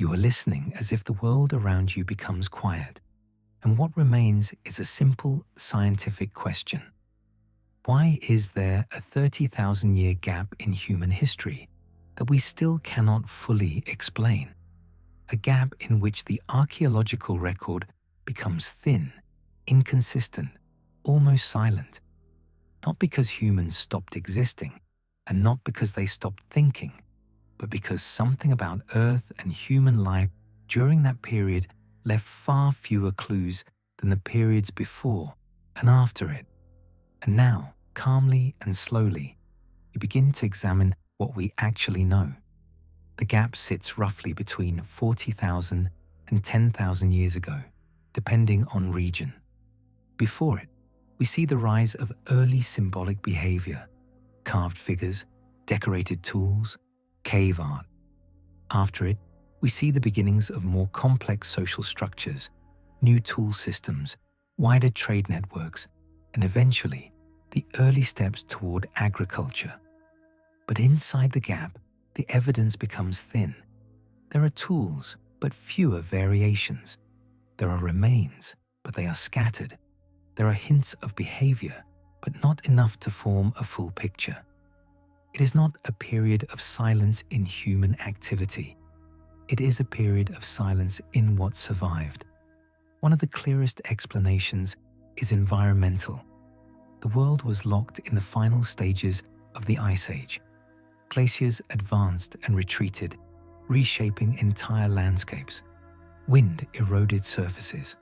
You are listening as if the world around you becomes quiet, and what remains is a simple scientific question. Why is there a 30,000-year gap in human history that we still cannot fully explain? A gap in which the archaeological record becomes thin, inconsistent, almost silent. Not because humans stopped existing, and not because they stopped thinking, but because something about Earth and human life during that period left far fewer clues than the periods before and after it. And now, calmly and slowly, you begin to examine what we actually know. The gap sits roughly between 40,000 and 10,000 years ago, depending on region. Before it, we see the rise of early symbolic behavior, carved figures, decorated tools, cave art. After it, we see the beginnings of more complex social structures, new tool systems, wider trade networks, and eventually, the early steps toward agriculture. But inside the gap, the evidence becomes thin. There are tools, but fewer variations. There are remains, but they are scattered. There are hints of behavior, but not enough to form a full picture. It is not a period of silence in human activity. It is a period of silence in what survived. One of the clearest explanations is environmental. The world was locked in the final stages of the Ice Age. Glaciers advanced and retreated, reshaping entire landscapes. Wind eroded surfaces.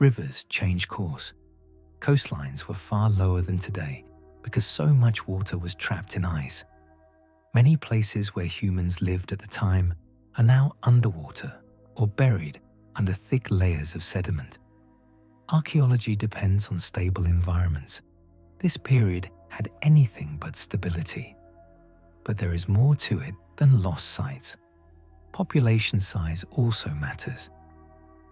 Rivers changed course. Coastlines were far lower than today because so much water was trapped in ice. Many places where humans lived at the time are now underwater or buried under thick layers of sediment. Archaeology depends on stable environments. This period had anything but stability. But there is more to it than lost sites. Population size also matters.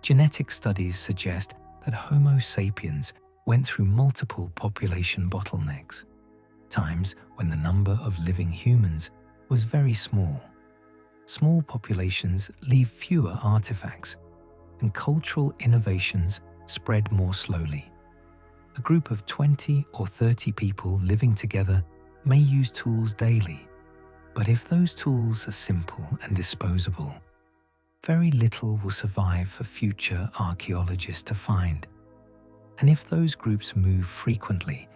Genetic studies suggest that Homo sapiens went through multiple population bottlenecks, times when the number of living humans was very small. Small populations leave fewer artifacts, and cultural innovations spread more slowly. A group of 20 or 30 people living together may use tools daily, but if those tools are simple and disposable, very little will survive for future archaeologists to find. And if those groups move frequently,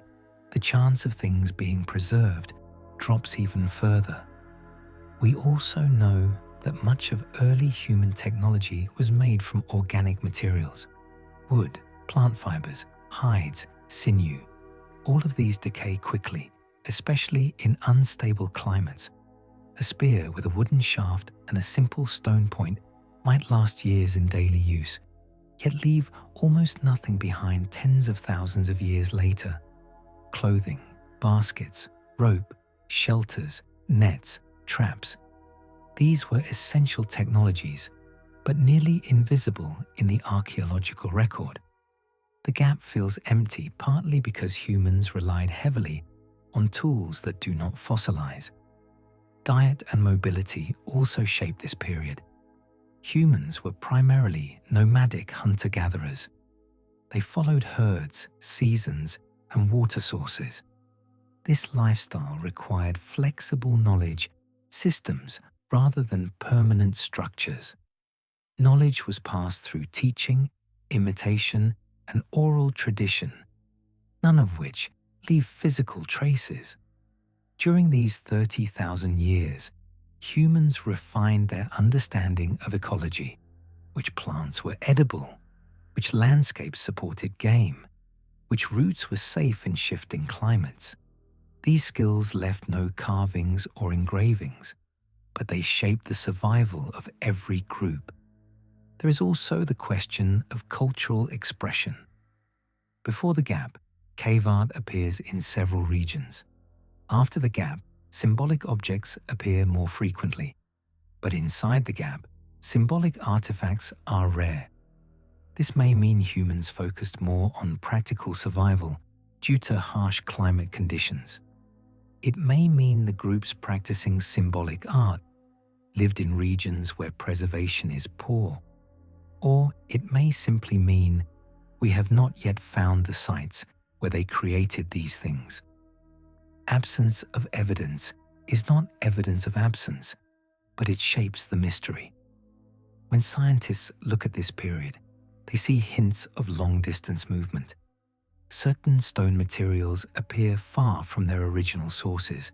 the chance of things being preserved drops even further. We also know that much of early human technology was made from organic materials. Wood, plant fibers, hides, sinew. All of these decay quickly, especially in unstable climates. A spear with a wooden shaft and a simple stone point might last years in daily use, yet leave almost nothing behind tens of thousands of years later. Clothing, baskets, rope, shelters, nets, traps. These were essential technologies, but nearly invisible in the archaeological record. The gap feels empty partly because humans relied heavily on tools that do not fossilize. Diet and mobility also shaped this period. Humans were primarily nomadic hunter-gatherers. They followed herds, seasons, and water sources. This lifestyle required flexible knowledge systems rather than permanent structures. Knowledge was passed through teaching, imitation, and oral tradition, none of which leave physical traces. During these 30,000 years, humans refined their understanding of ecology, which plants were edible, which landscapes supported game, which routes were safe in shifting climates. These skills left no carvings or engravings, but they shaped the survival of every group. There is also the question of cultural expression. Before the gap, cave art appears in several regions. After the gap, symbolic objects appear more frequently. But inside the gap, symbolic artifacts are rare. This may mean humans focused more on practical survival due to harsh climate conditions. It may mean the groups practicing symbolic art lived in regions where preservation is poor, or it may simply mean we have not yet found the sites where they created these things. Absence of evidence is not evidence of absence, but it shapes the mystery. When scientists look at this period, they see hints of long-distance movement. Certain stone materials appear far from their original sources,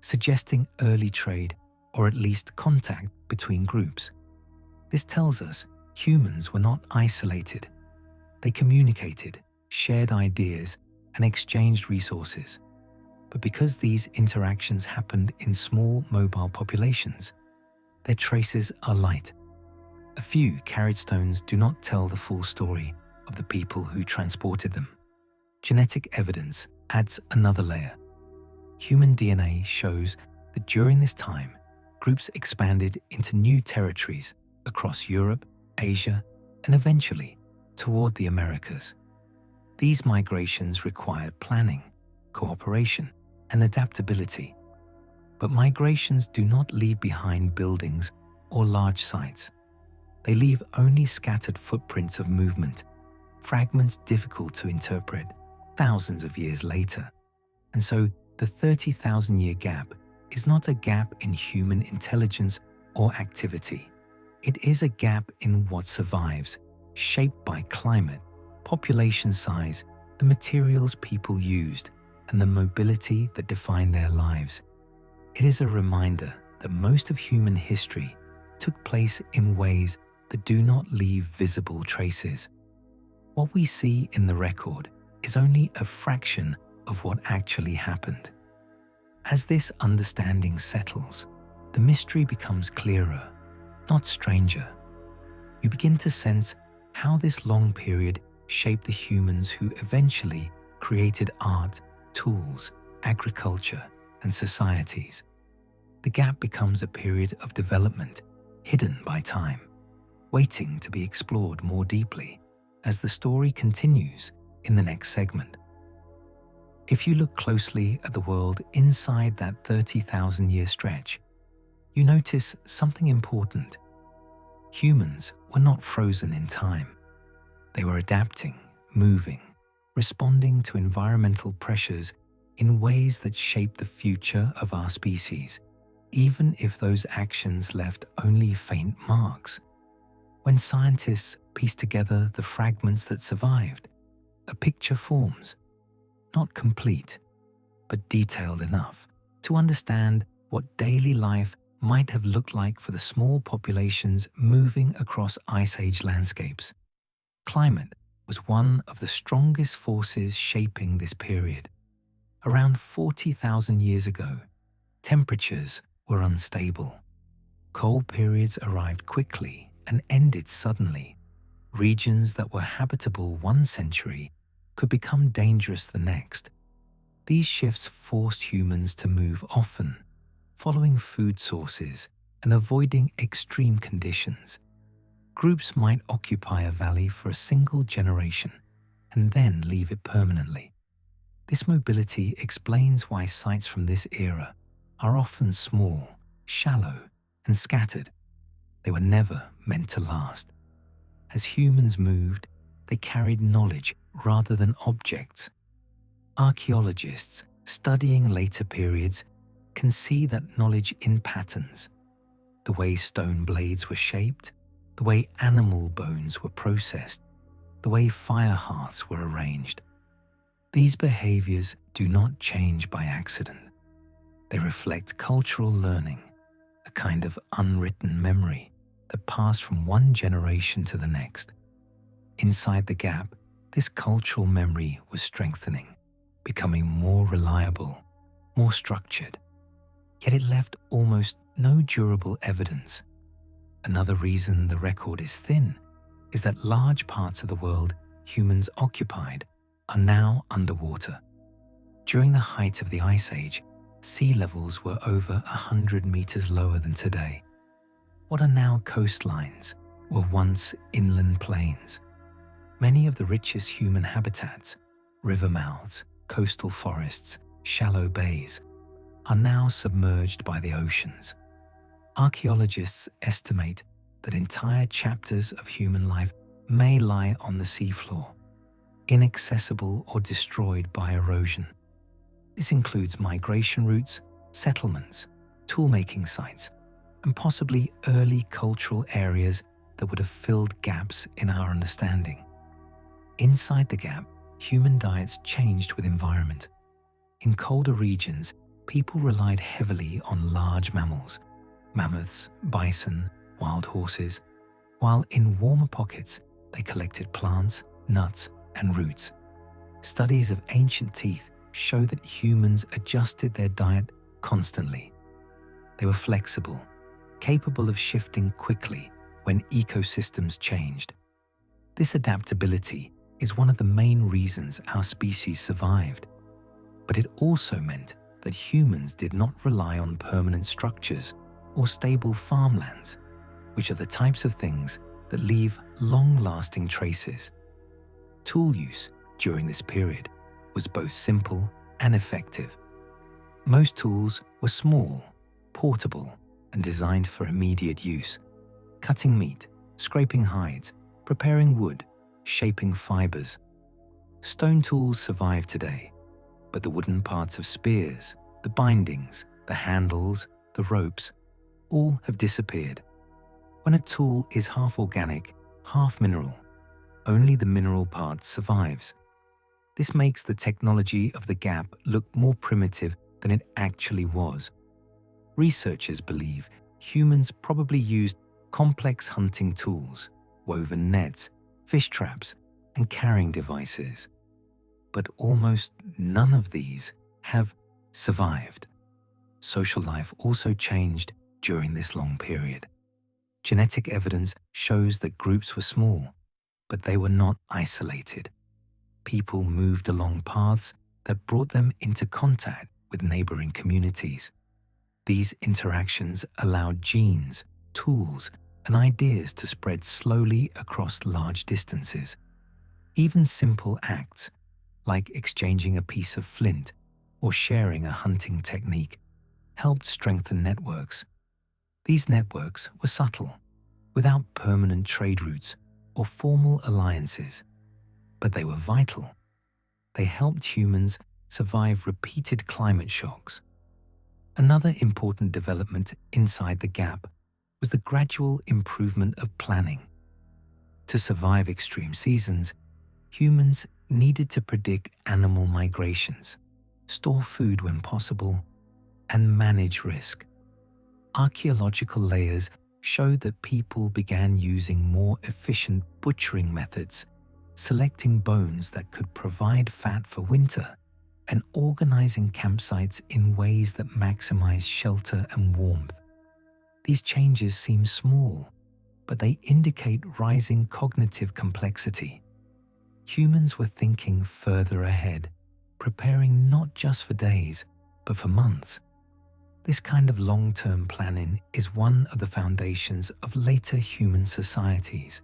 suggesting early trade or at least contact between groups. This tells us humans were not isolated. They communicated, shared ideas, and exchanged resources. But because these interactions happened in small, mobile populations, their traces are light. A few carried stones do not tell the full story of the people who transported them. Genetic evidence adds another layer. Human DNA shows that during this time, groups expanded into new territories across Europe, Asia, and eventually toward the Americas. These migrations required planning, cooperation, and adaptability. But migrations do not leave behind buildings or large sites. They leave only scattered footprints of movement, fragments difficult to interpret thousands of years later. And so the 30,000-year gap is not a gap in human intelligence or activity. It is a gap in what survives, shaped by climate, population size, the materials people used, and the mobility that defined their lives. It is a reminder that most of human history took place in ways that do not leave visible traces. What we see in the record is only a fraction of what actually happened. As this understanding settles, the mystery becomes clearer, not stranger. You begin to sense how this long period shaped the humans who eventually created art, tools, agriculture, and societies. The gap becomes a period of development, hidden by time, waiting to be explored more deeply as the story continues in the next segment. If you look closely at the world inside that 30,000-year stretch, you notice something important. Humans were not frozen in time. They were adapting, moving, responding to environmental pressures in ways that shape the future of our species, even if those actions left only faint marks. When scientists piece together the fragments that survived, a picture forms, not complete, but detailed enough to understand what daily life might have looked like for the small populations moving across Ice Age landscapes. Climate was one of the strongest forces shaping this period. Around 40,000 years ago, temperatures were unstable. Cold periods arrived quickly and ended suddenly. Regions that were habitable one century could become dangerous the next. These shifts forced humans to move often, following food sources and avoiding extreme conditions. Groups might occupy a valley for a single generation and then leave it permanently. This mobility explains why sites from this era are often small, shallow, and scattered. They were never meant to last. As humans moved, they carried knowledge rather than objects. Archaeologists studying later periods can see that knowledge in patterns, the way stone blades were shaped, the way animal bones were processed, the way fire hearths were arranged. These behaviors do not change by accident. They reflect cultural learning, a kind of unwritten memory that passed from one generation to the next. Inside the gap, this cultural memory was strengthening, becoming more reliable, more structured. Yet it left almost no durable evidence. Another reason the record is thin is that large parts of the world humans occupied are now underwater. During the height of the Ice Age, sea levels were over 100 meters lower than today. What are now coastlines were once inland plains. Many of the richest human habitats, river mouths, coastal forests, shallow bays, are now submerged by the oceans. Archaeologists estimate that entire chapters of human life may lie on the seafloor, inaccessible or destroyed by erosion. This includes migration routes, settlements, tool-making sites, and possibly early cultural areas that would have filled gaps in our understanding. Inside the gap, human diets changed with environment. In colder regions, people relied heavily on large mammals, mammoths, bison, wild horses, while in warmer pockets, they collected plants, nuts, and roots. Studies of ancient teeth show that humans adjusted their diet constantly. They were flexible, capable of shifting quickly when ecosystems changed. This adaptability is one of the main reasons our species survived. But it also meant that humans did not rely on permanent structures or stable farmlands, which are the types of things that leave long-lasting traces. Tool use during this period was both simple and effective. Most tools were small, portable, and designed for immediate use. Cutting meat, scraping hides, preparing wood, shaping fibers. Stone tools survive today, but the wooden parts of spears, the bindings, the handles, the ropes, all have disappeared. When a tool is half organic, half mineral, only the mineral part survives. This makes the technology of the gap look more primitive than it actually was. Researchers believe humans probably used complex hunting tools, woven nets, fish traps, and carrying devices. But almost none of these have survived. Social life also changed during this long period. Genetic evidence shows that groups were small, but they were not isolated. People moved along paths that brought them into contact with neighboring communities. These interactions allowed genes, tools, and ideas to spread slowly across large distances. Even simple acts, like exchanging a piece of flint or sharing a hunting technique, helped strengthen networks. These networks were subtle, without permanent trade routes or formal alliances, but they were vital. They helped humans survive repeated climate shocks. Another important development inside the gap was the gradual improvement of planning. To survive extreme seasons, humans needed to predict animal migrations, store food when possible, and manage risk. Archaeological layers show that people began using more efficient butchering methods, selecting bones that could provide fat for winter, and organizing campsites in ways that maximize shelter and warmth. These changes seem small, but they indicate rising cognitive complexity. Humans were thinking further ahead, preparing not just for days, but for months. This kind of long-term planning is one of the foundations of later human societies.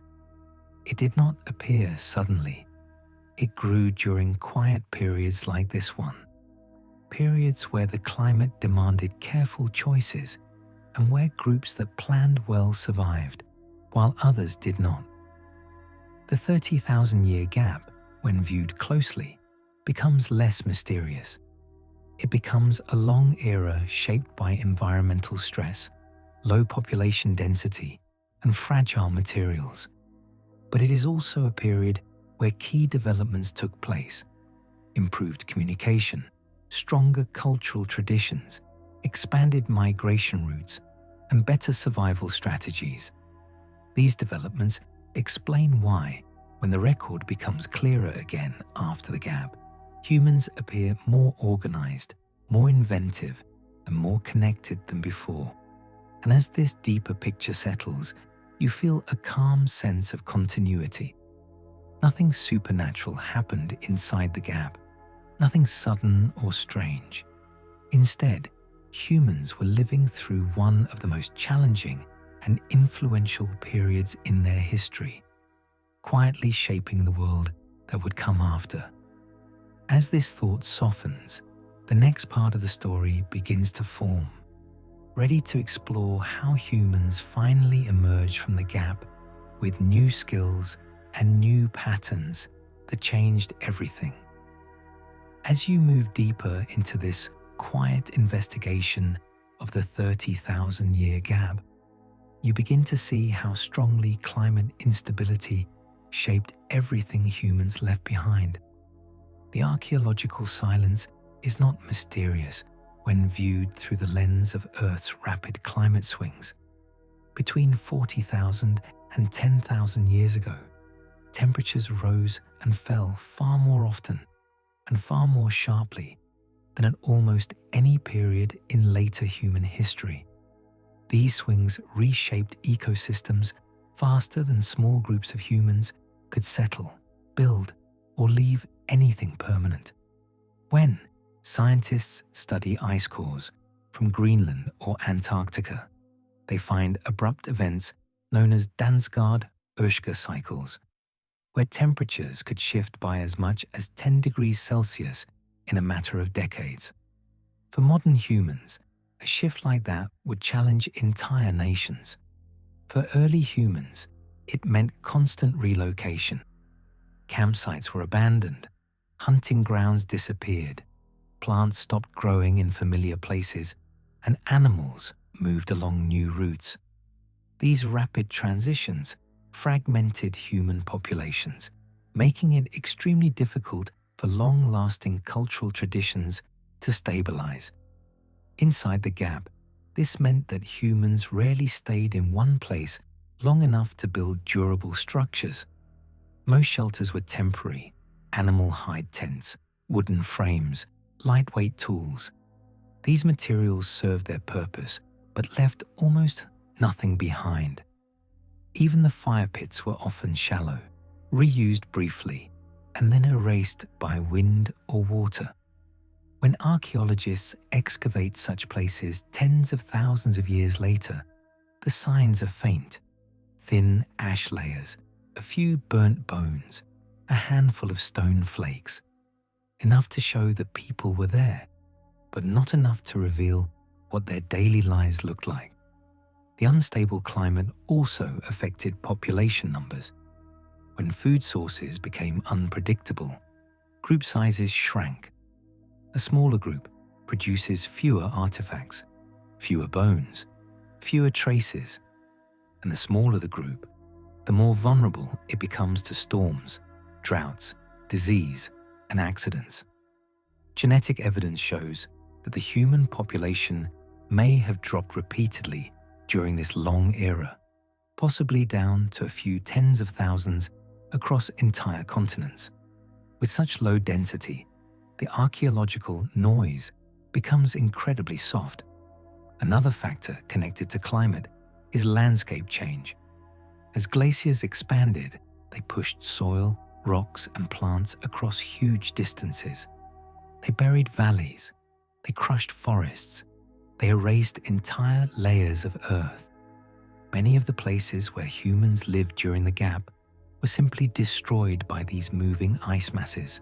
It did not appear suddenly. It grew during quiet periods like this one, periods where the climate demanded careful choices and where groups that planned well survived, while others did not. The 30,000-year gap, when viewed closely, becomes less mysterious. It becomes a long era shaped by environmental stress, low population density, and fragile materials. But it is also a period where key developments took place: improved communication, stronger cultural traditions, expanded migration routes, and better survival strategies. These developments explain why, when the record becomes clearer again after the gap, humans appear more organized, more inventive, and more connected than before. And as this deeper picture settles, you feel a calm sense of continuity. Nothing supernatural happened inside the gap, nothing sudden or strange. Instead, humans were living through one of the most challenging and influential periods in their history, quietly shaping the world that would come after. As this thought softens, the next part of the story begins to form. ready to explore how humans finally emerged from the gap with new skills and new patterns that changed everything. As you move deeper into this quiet investigation of the 30,000-year gap, you begin to see how strongly climate instability shaped everything humans left behind. The archaeological silence is not mysterious when viewed through the lens of Earth's rapid climate swings. Between 40,000 and 10,000 years ago, temperatures rose and fell far more often and far more sharply than at almost any period in later human history. These swings reshaped ecosystems faster than small groups of humans could settle, build, or leave anything permanent. When scientists study ice cores from Greenland or Antarctica, they find abrupt events known as Dansgaard-Oeschger cycles, where temperatures could shift by as much as 10 degrees Celsius in a matter of decades. For modern humans, a shift like that would challenge entire nations. For early humans, it meant constant relocation. Campsites were abandoned, hunting grounds disappeared, plants stopped growing in familiar places, and animals moved along new routes. These rapid transitions fragmented human populations, making it extremely difficult for long-lasting cultural traditions to stabilize. Inside the gap, this meant that humans rarely stayed in one place long enough to build durable structures. Most shelters were temporary: animal hide tents, wooden frames, lightweight tools. These materials served their purpose, but left almost nothing behind. Even the fire pits were often shallow, reused briefly, and then erased by wind or water. When archaeologists excavate such places tens of thousands of years later, the signs are faint: thin ash layers, a few burnt bones, a handful of stone flakes, enough to show that people were there, but not enough to reveal what their daily lives looked like. The unstable climate also affected population numbers. When food sources became unpredictable, group sizes shrank. A smaller group produces fewer artifacts, fewer bones, fewer traces, and the smaller the group, the more vulnerable it becomes to storms, droughts, disease, and accidents. Genetic evidence shows that the human population may have dropped repeatedly during this long era, possibly down to a few tens of thousands across entire continents. With such low density, the archaeological noise becomes incredibly soft. Another factor connected to climate is landscape change. As glaciers expanded, they pushed soil, rocks, and plants across huge distances. They buried valleys, they crushed forests, they erased entire layers of earth. Many of the places where humans lived during the gap were simply destroyed by these moving ice masses.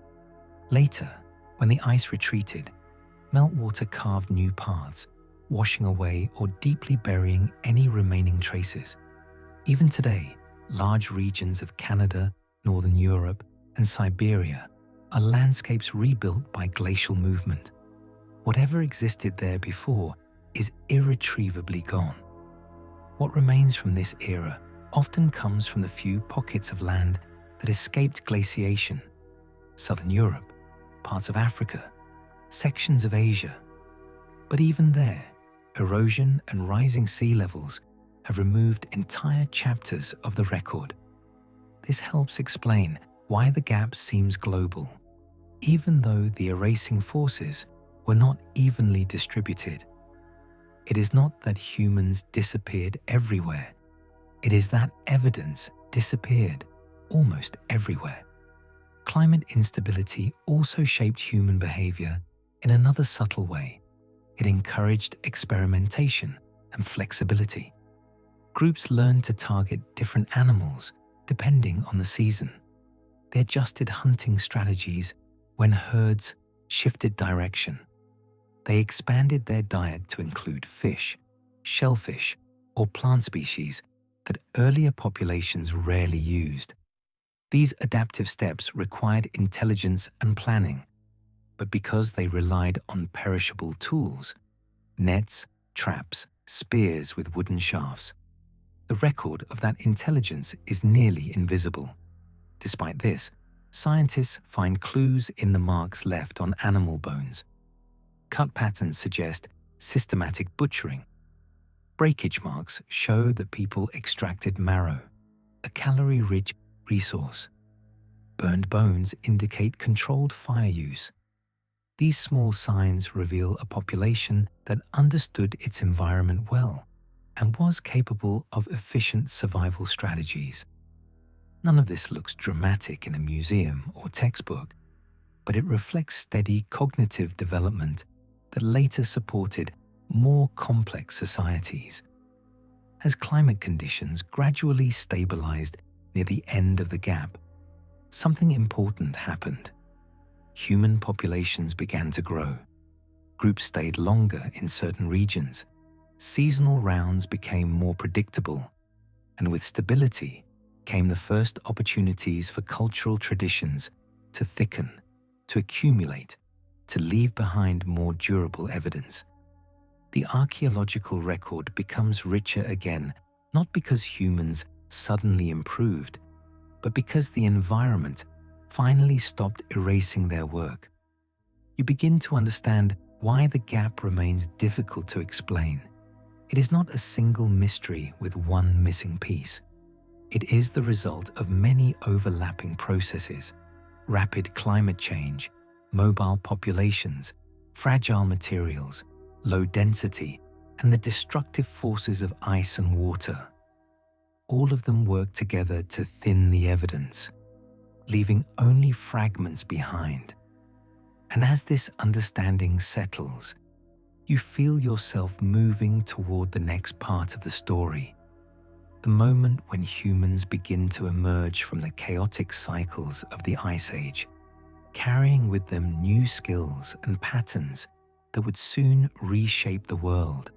Later, when the ice retreated, meltwater carved new paths, washing away or deeply burying any remaining traces. Even today, large regions of Canada, Northern Europe, and Siberia are landscapes rebuilt by glacial movement. Whatever existed there before is irretrievably gone. What remains from this era often comes from the few pockets of land that escaped glaciation: Southern Europe, parts of Africa, sections of Asia. But even there, erosion and rising sea levels have removed entire chapters of the record. This helps explain why the gap seems global, even though the erasing forces were not evenly distributed. It is not that humans disappeared everywhere. It is that evidence disappeared almost everywhere. Climate instability also shaped human behavior in another subtle way. It encouraged experimentation and flexibility. Groups learned to target different animals depending on the season. They adjusted hunting strategies when herds shifted direction. They expanded their diet to include fish, shellfish, or plant species that earlier populations rarely used. These adaptive steps required intelligence and planning, but because they relied on perishable tools, nets, traps, spears with wooden shafts, the record of that intelligence is nearly invisible. Despite this, scientists find clues in the marks left on animal bones. Cut patterns suggest systematic butchering. Breakage marks show that people extracted marrow, a calorie-rich resource. Burned bones indicate controlled fire use. These small signs reveal a population that understood its environment well and was capable of efficient survival strategies. None of this looks dramatic in a museum or textbook, but it reflects steady cognitive development that later supported more complex societies. As climate conditions gradually stabilized near the end of the gap, something important happened. Human populations began to grow. Groups stayed longer in certain regions. Seasonal rounds became more predictable, and with stability came the first opportunities for cultural traditions to thicken, to accumulate, to leave behind more durable evidence. The archaeological record becomes richer again, not because humans suddenly improved, but because the environment finally stopped erasing their work. You begin to understand why the gap remains difficult to explain. It is not a single mystery with one missing piece. It is the result of many overlapping processes: rapid climate change, mobile populations, fragile materials, low density, and the destructive forces of ice and water. All of them work together to thin the evidence, leaving only fragments behind. And as this understanding settles, you feel yourself moving toward the next part of the story, the moment when humans begin to emerge from the chaotic cycles of the Ice Age, carrying with them new skills and patterns that would soon reshape the world.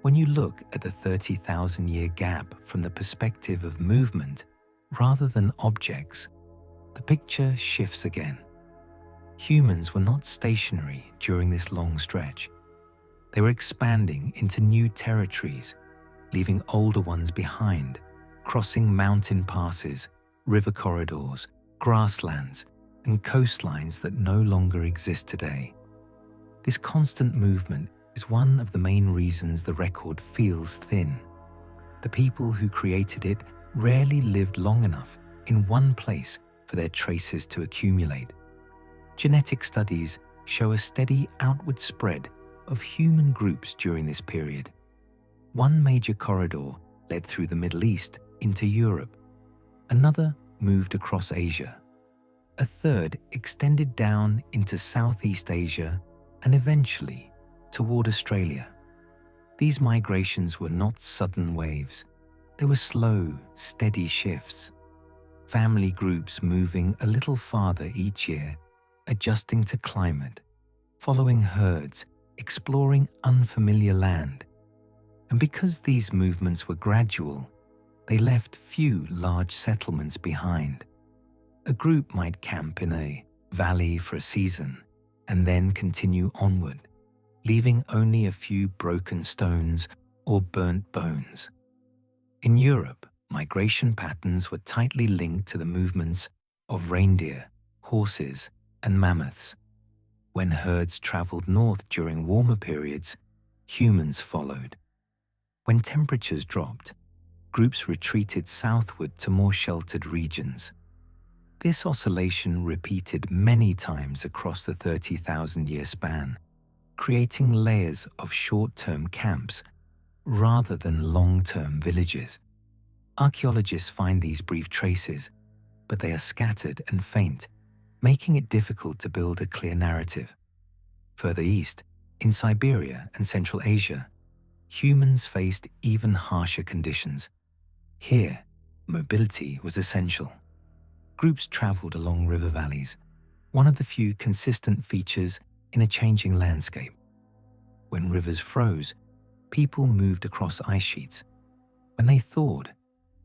When you look at the 30,000-year gap from the perspective of movement rather than objects, the picture shifts again. Humans were not stationary during this long stretch. They were expanding into new territories, leaving older ones behind, crossing mountain passes, river corridors, grasslands, and coastlines that no longer exist today. This constant movement is one of the main reasons the record feels thin. The people who created it rarely lived long enough in one place for their traces to accumulate. Genetic studies show a steady outward spread of human groups during this period. One major corridor led through the Middle East into Europe. Another moved across Asia. A third extended down into Southeast Asia and eventually toward Australia. These migrations were not sudden waves. They were slow, steady shifts. Family groups moving a little farther each year, adjusting to climate, following herds, exploring unfamiliar land. And because these movements were gradual, they left few large settlements behind. A group might camp in a valley for a season and then continue onward, leaving only a few broken stones or burnt bones. In Europe, migration patterns were tightly linked to the movements of reindeer, horses, and mammoths. When herds traveled north during warmer periods, humans followed. When temperatures dropped, groups retreated southward to more sheltered regions. This oscillation repeated many times across the 30,000-year span, creating layers of short-term camps rather than long-term villages. Archaeologists find these brief traces, but they are scattered and faint, making it difficult to build a clear narrative. Further east, in Siberia and Central Asia, humans faced even harsher conditions. Here, mobility was essential. Groups traveled along river valleys, one of the few consistent features in a changing landscape. When rivers froze, people moved across ice sheets. When they thawed,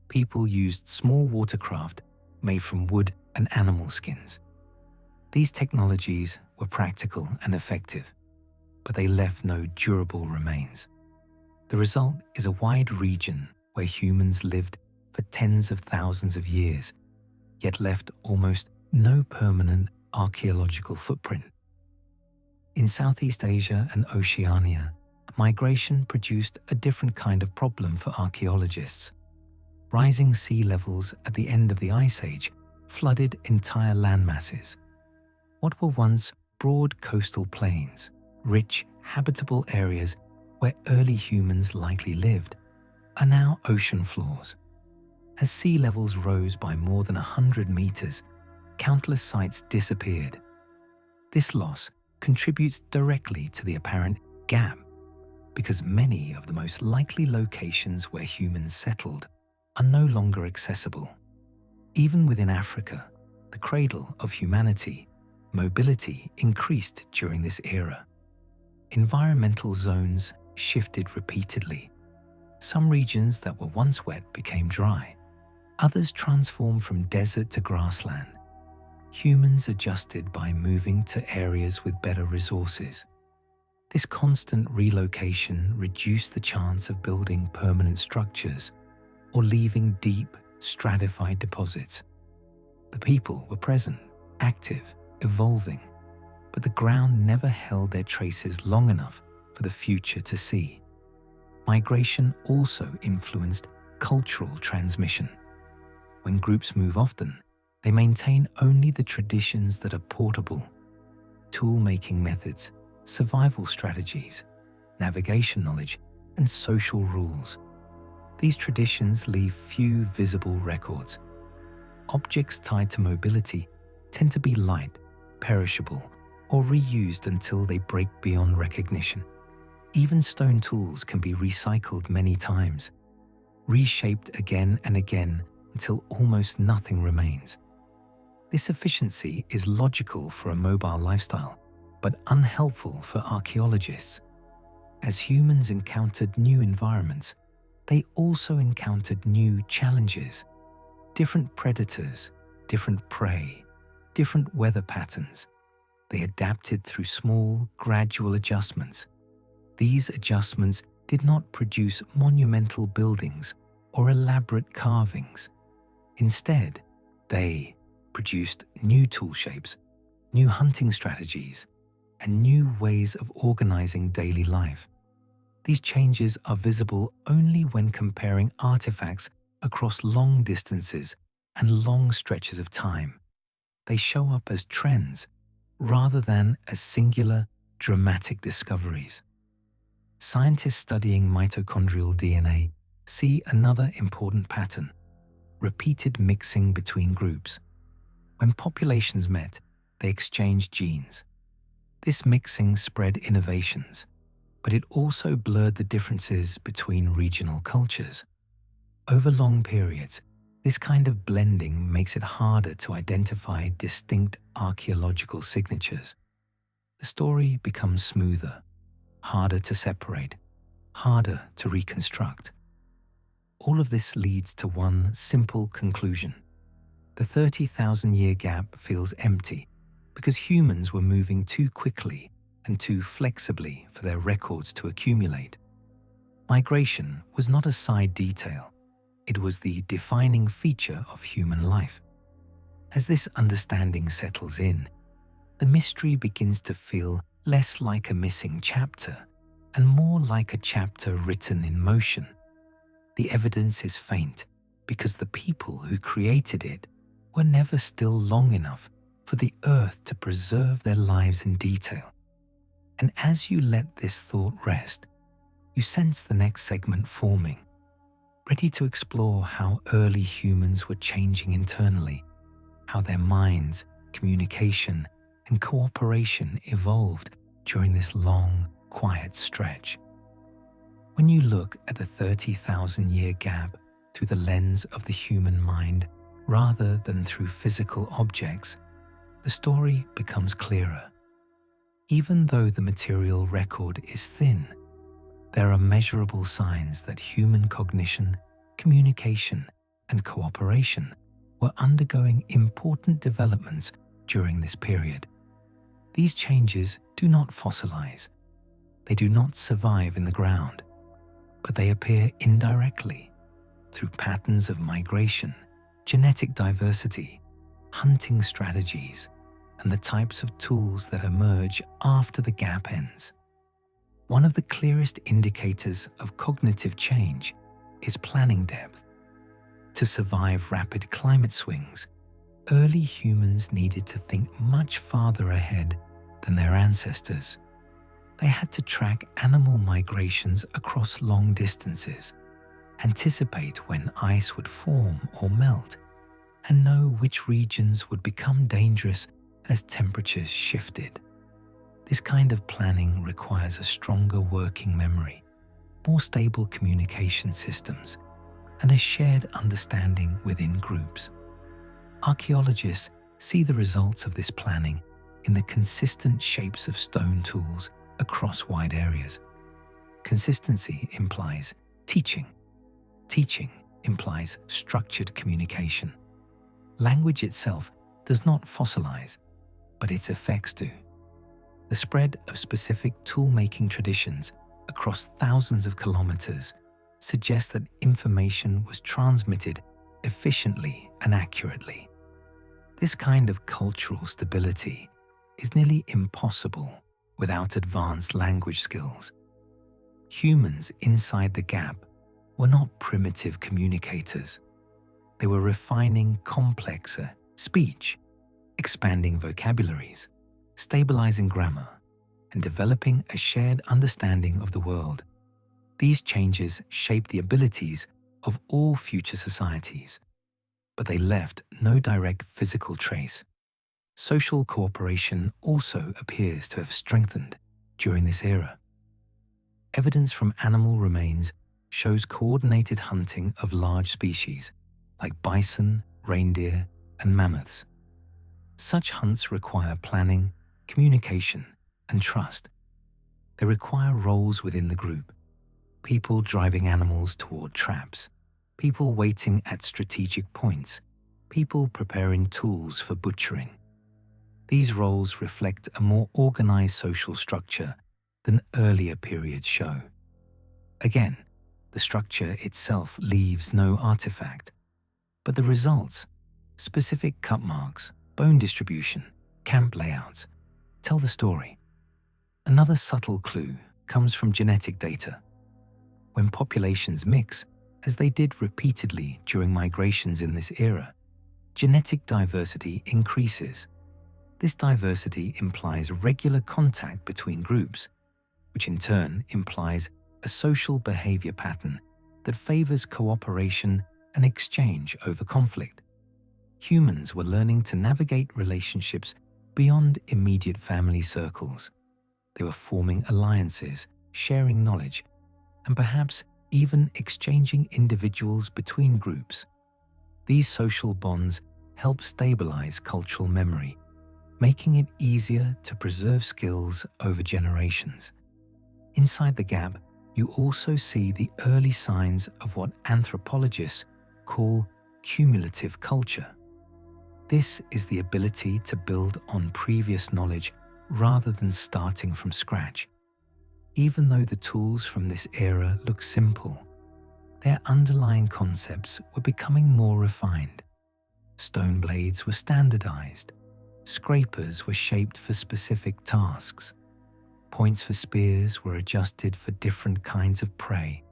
people used small watercraft made from wood and animal skins. These technologies were practical and effective, but they left no durable remains. The result is a wide region where humans lived for tens of thousands of years, yet left almost no permanent archaeological footprint. In Southeast Asia and Oceania, migration produced a different kind of problem for archaeologists. Rising sea levels at the end of the Ice Age flooded entire landmasses. What were once broad coastal plains, rich, habitable areas where early humans likely lived, are now ocean floors. As sea levels rose by more than 100 meters, countless sites disappeared. This loss contributes directly to the apparent gap, because many of the most likely locations where humans settled are no longer accessible. Even within Africa, the cradle of humanity, mobility increased during this era. Environmental zones shifted repeatedly. Some regions that were once wet became dry. Others transformed from desert to grassland. Humans adjusted by moving to areas with better resources. This constant relocation reduced the chance of building permanent structures or leaving deep, stratified deposits. The people were present, active, evolving, but the ground never held their traces long enough for the future to see. Migration also influenced cultural transmission. When groups move often, they maintain only the traditions that are portable: tool-making methods, survival strategies, navigation knowledge, and social rules. These traditions leave few visible records. Objects tied to mobility tend to be light, perishable, or reused until they break beyond recognition. Even stone tools can be recycled many times, reshaped again and again until almost nothing remains. This efficiency is logical for a mobile lifestyle, but unhelpful for archaeologists. As humans encountered new environments, they also encountered new challenges. Different predators, different prey, different weather patterns. They adapted through small, gradual adjustments. These adjustments did not produce monumental buildings or elaborate carvings. Instead, they produced new tool shapes, new hunting strategies, and new ways of organizing daily life. These changes are visible only when comparing artifacts across long distances and long stretches of time. They show up as trends rather than as singular, dramatic discoveries. Scientists studying mitochondrial DNA see another important pattern: repeated mixing between groups. When populations met, they exchanged genes. This mixing spread innovations, but it also blurred the differences between regional cultures. Over long periods, this kind of blending makes it harder to identify distinct archaeological signatures. The story becomes smoother, harder to separate, harder to reconstruct. All of this leads to one simple conclusion. The 30,000-year gap feels empty because humans were moving too quickly and too flexibly for their records to accumulate. Migration was not a side detail. It was the defining feature of human life. As this understanding settles in, the mystery begins to feel less like a missing chapter and more like a chapter written in motion. The evidence is faint because the people who created it were never still long enough for the earth to preserve their lives in detail. And as you let this thought rest, you sense the next segment forming, ready to explore how early humans were changing internally, how their minds, communication, and cooperation evolved during this long, quiet stretch. When you look at the 30,000-year gap through the lens of the human mind rather than through physical objects, the story becomes clearer. Even though the material record is thin, there are measurable signs that human cognition, communication, and cooperation were undergoing important developments during this period. These changes do not fossilize. They do not survive in the ground, but they appear indirectly through patterns of migration, genetic diversity, hunting strategies, and the types of tools that emerge after the gap ends. One of the clearest indicators of cognitive change is planning depth. To survive rapid climate swings, early humans needed to think much farther ahead than their ancestors. They had to track animal migrations across long distances, anticipate when ice would form or melt, and know which regions would become dangerous as temperatures shifted. This kind of planning requires a stronger working memory, more stable communication systems, and a shared understanding within groups. Archaeologists see the results of this planning in the consistent shapes of stone tools across wide areas. Consistency implies teaching. Teaching implies structured communication. Language itself does not fossilize, but its effects do. The spread of specific tool-making traditions across thousands of kilometers suggests that information was transmitted efficiently and accurately. This kind of cultural stability is nearly impossible without advanced language skills. Humans inside the gap were not primitive communicators. They were refining complexer speech, expanding vocabularies, stabilizing grammar, and developing a shared understanding of the world. These changes shaped the abilities of all future societies, but they left no direct physical trace. Social cooperation also appears to have strengthened during this era. Evidence from animal remains shows coordinated hunting of large species like bison, reindeer, and mammoths. Such hunts require planning, communication, and trust. They require roles within the group: people driving animals toward traps, people waiting at strategic points, people preparing tools for butchering. These roles reflect a more organized social structure than earlier periods show. Again, the structure itself leaves no artifact, but the results, specific cut marks, bone distribution, camp layouts, tell the story. Another subtle clue comes from genetic data. When populations mix, as they did repeatedly during migrations in this era, genetic diversity increases. This diversity implies regular contact between groups, which in turn implies a social behavior pattern that favors cooperation and exchange over conflict. Humans were learning to navigate relationships beyond immediate family circles. They were forming alliances, sharing knowledge, and perhaps even exchanging individuals between groups. These social bonds help stabilize cultural memory, making it easier to preserve skills over generations. Inside the gap, you also see the early signs of what anthropologists call cumulative culture. This is the ability to build on previous knowledge rather than starting from scratch. Even though the tools from this era look simple, their underlying concepts were becoming more refined. Stone blades were standardized. Scrapers were shaped for specific tasks. Points for spears were adjusted for different kinds of prey.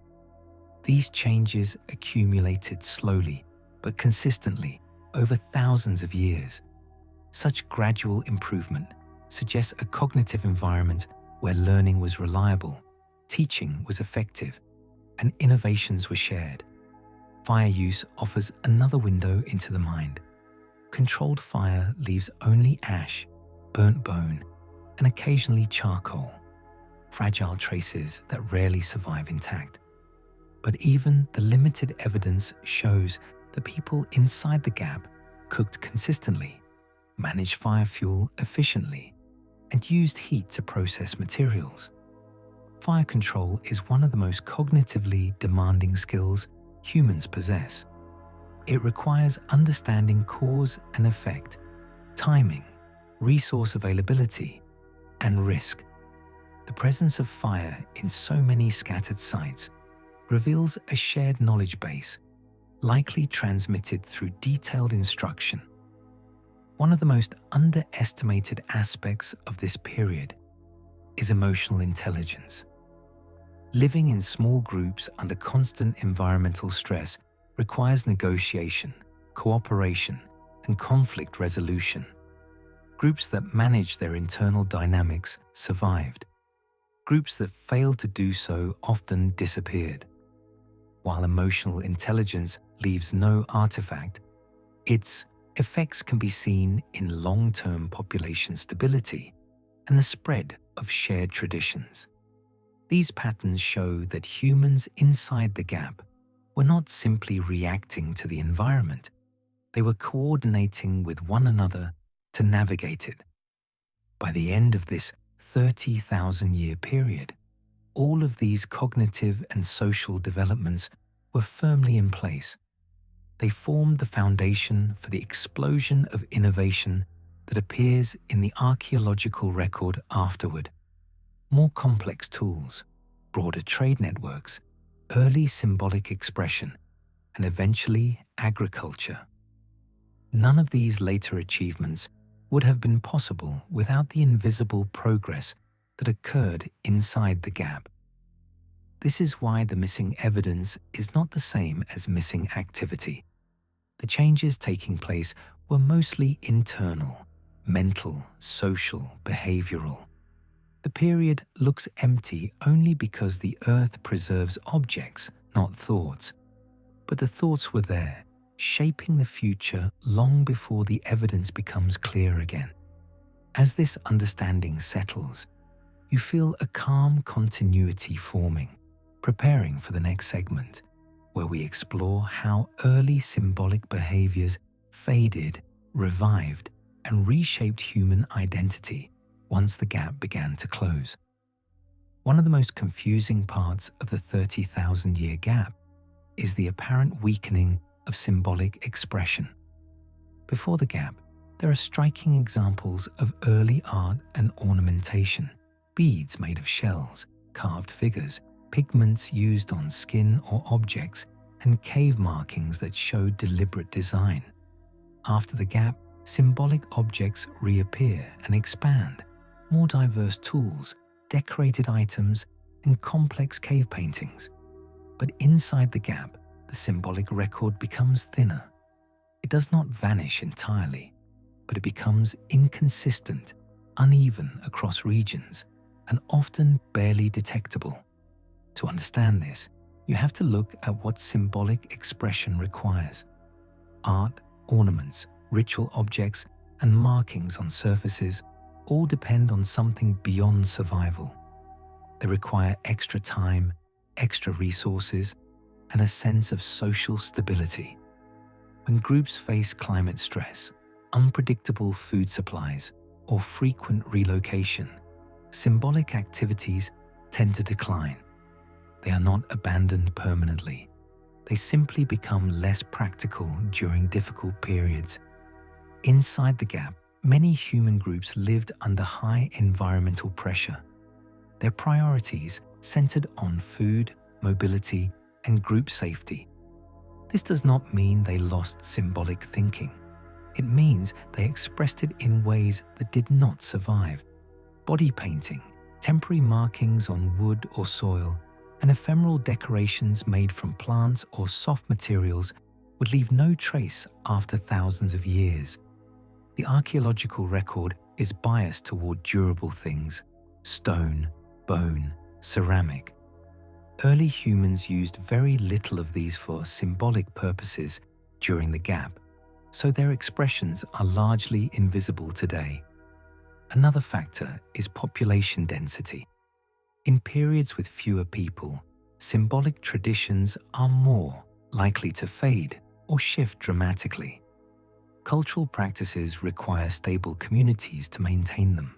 These changes accumulated slowly but consistently over thousands of years. Such gradual improvement suggests a cognitive environment where learning was reliable, teaching was effective, and innovations were shared. Fire use offers another window into the mind. Controlled fire leaves only ash, burnt bone, and occasionally charcoal, fragile traces that rarely survive intact. But even the limited evidence shows that people inside the gap cooked consistently, managed fire fuel efficiently, and used heat to process materials. Fire control is one of the most cognitively demanding skills humans possess. It requires understanding cause and effect, timing, resource availability, and risk. The presence of fire in so many scattered sites reveals a shared knowledge base, likely transmitted through detailed instruction. One of the most underestimated aspects of this period is emotional intelligence. Living in small groups under constant environmental stress requires negotiation, cooperation, and conflict resolution. Groups that manage their internal dynamics survived. Groups that failed to do so often disappeared. While emotional intelligence leaves no artifact, its effects can be seen in long-term population stability and the spread of shared traditions. These patterns show that humans inside the gap were not simply reacting to the environment, they were coordinating with one another to navigate it. By the end of this 30,000-year period, all of these cognitive and social developments were firmly in place. They formed the foundation for the explosion of innovation that appears in the archaeological record afterward. More complex tools, broader trade networks, early symbolic expression, and eventually agriculture. None of these later achievements would have been possible without the invisible progress that occurred inside the gap. This is why the missing evidence is not the same as missing activity. The changes taking place were mostly internal, mental, social, behavioral. The period looks empty only because the Earth preserves objects, not thoughts. But the thoughts were there, shaping the future long before the evidence becomes clear again. As this understanding settles, you feel a calm continuity forming, preparing for the next segment, where we explore how early symbolic behaviors faded, revived, and reshaped human identity once the gap began to close. One of the most confusing parts of the 30,000-year gap is the apparent weakening of symbolic expression. Before the gap, there are striking examples of early art and ornamentation, beads made of shells, carved figures, pigments used on skin or objects, and cave markings that show deliberate design. After the gap, symbolic objects reappear and expand. More diverse tools, decorated items, and complex cave paintings. But inside the gap, the symbolic record becomes thinner. It does not vanish entirely, but it becomes inconsistent, uneven across regions, and often barely detectable. To understand this, you have to look at what symbolic expression requires. Art, ornaments, ritual objects, and markings on surfaces all depend on something beyond survival. They require extra time, extra resources, and a sense of social stability. When groups face climate stress, unpredictable food supplies, or frequent relocation, symbolic activities tend to decline. They are not abandoned permanently. They simply become less practical during difficult periods. Inside the gap, many human groups lived under high environmental pressure. Their priorities centered on food, mobility, and group safety. This does not mean they lost symbolic thinking. It means they expressed it in ways that did not survive. Body painting, temporary markings on wood or soil, and ephemeral decorations made from plants or soft materials would leave no trace after thousands of years. The archaeological record is biased toward durable things: stone, bone, ceramic. Early humans used very little of these for symbolic purposes during the gap, so their expressions are largely invisible today. Another factor is population density. In periods with fewer people, symbolic traditions are more likely to fade or shift dramatically. Cultural practices require stable communities to maintain them.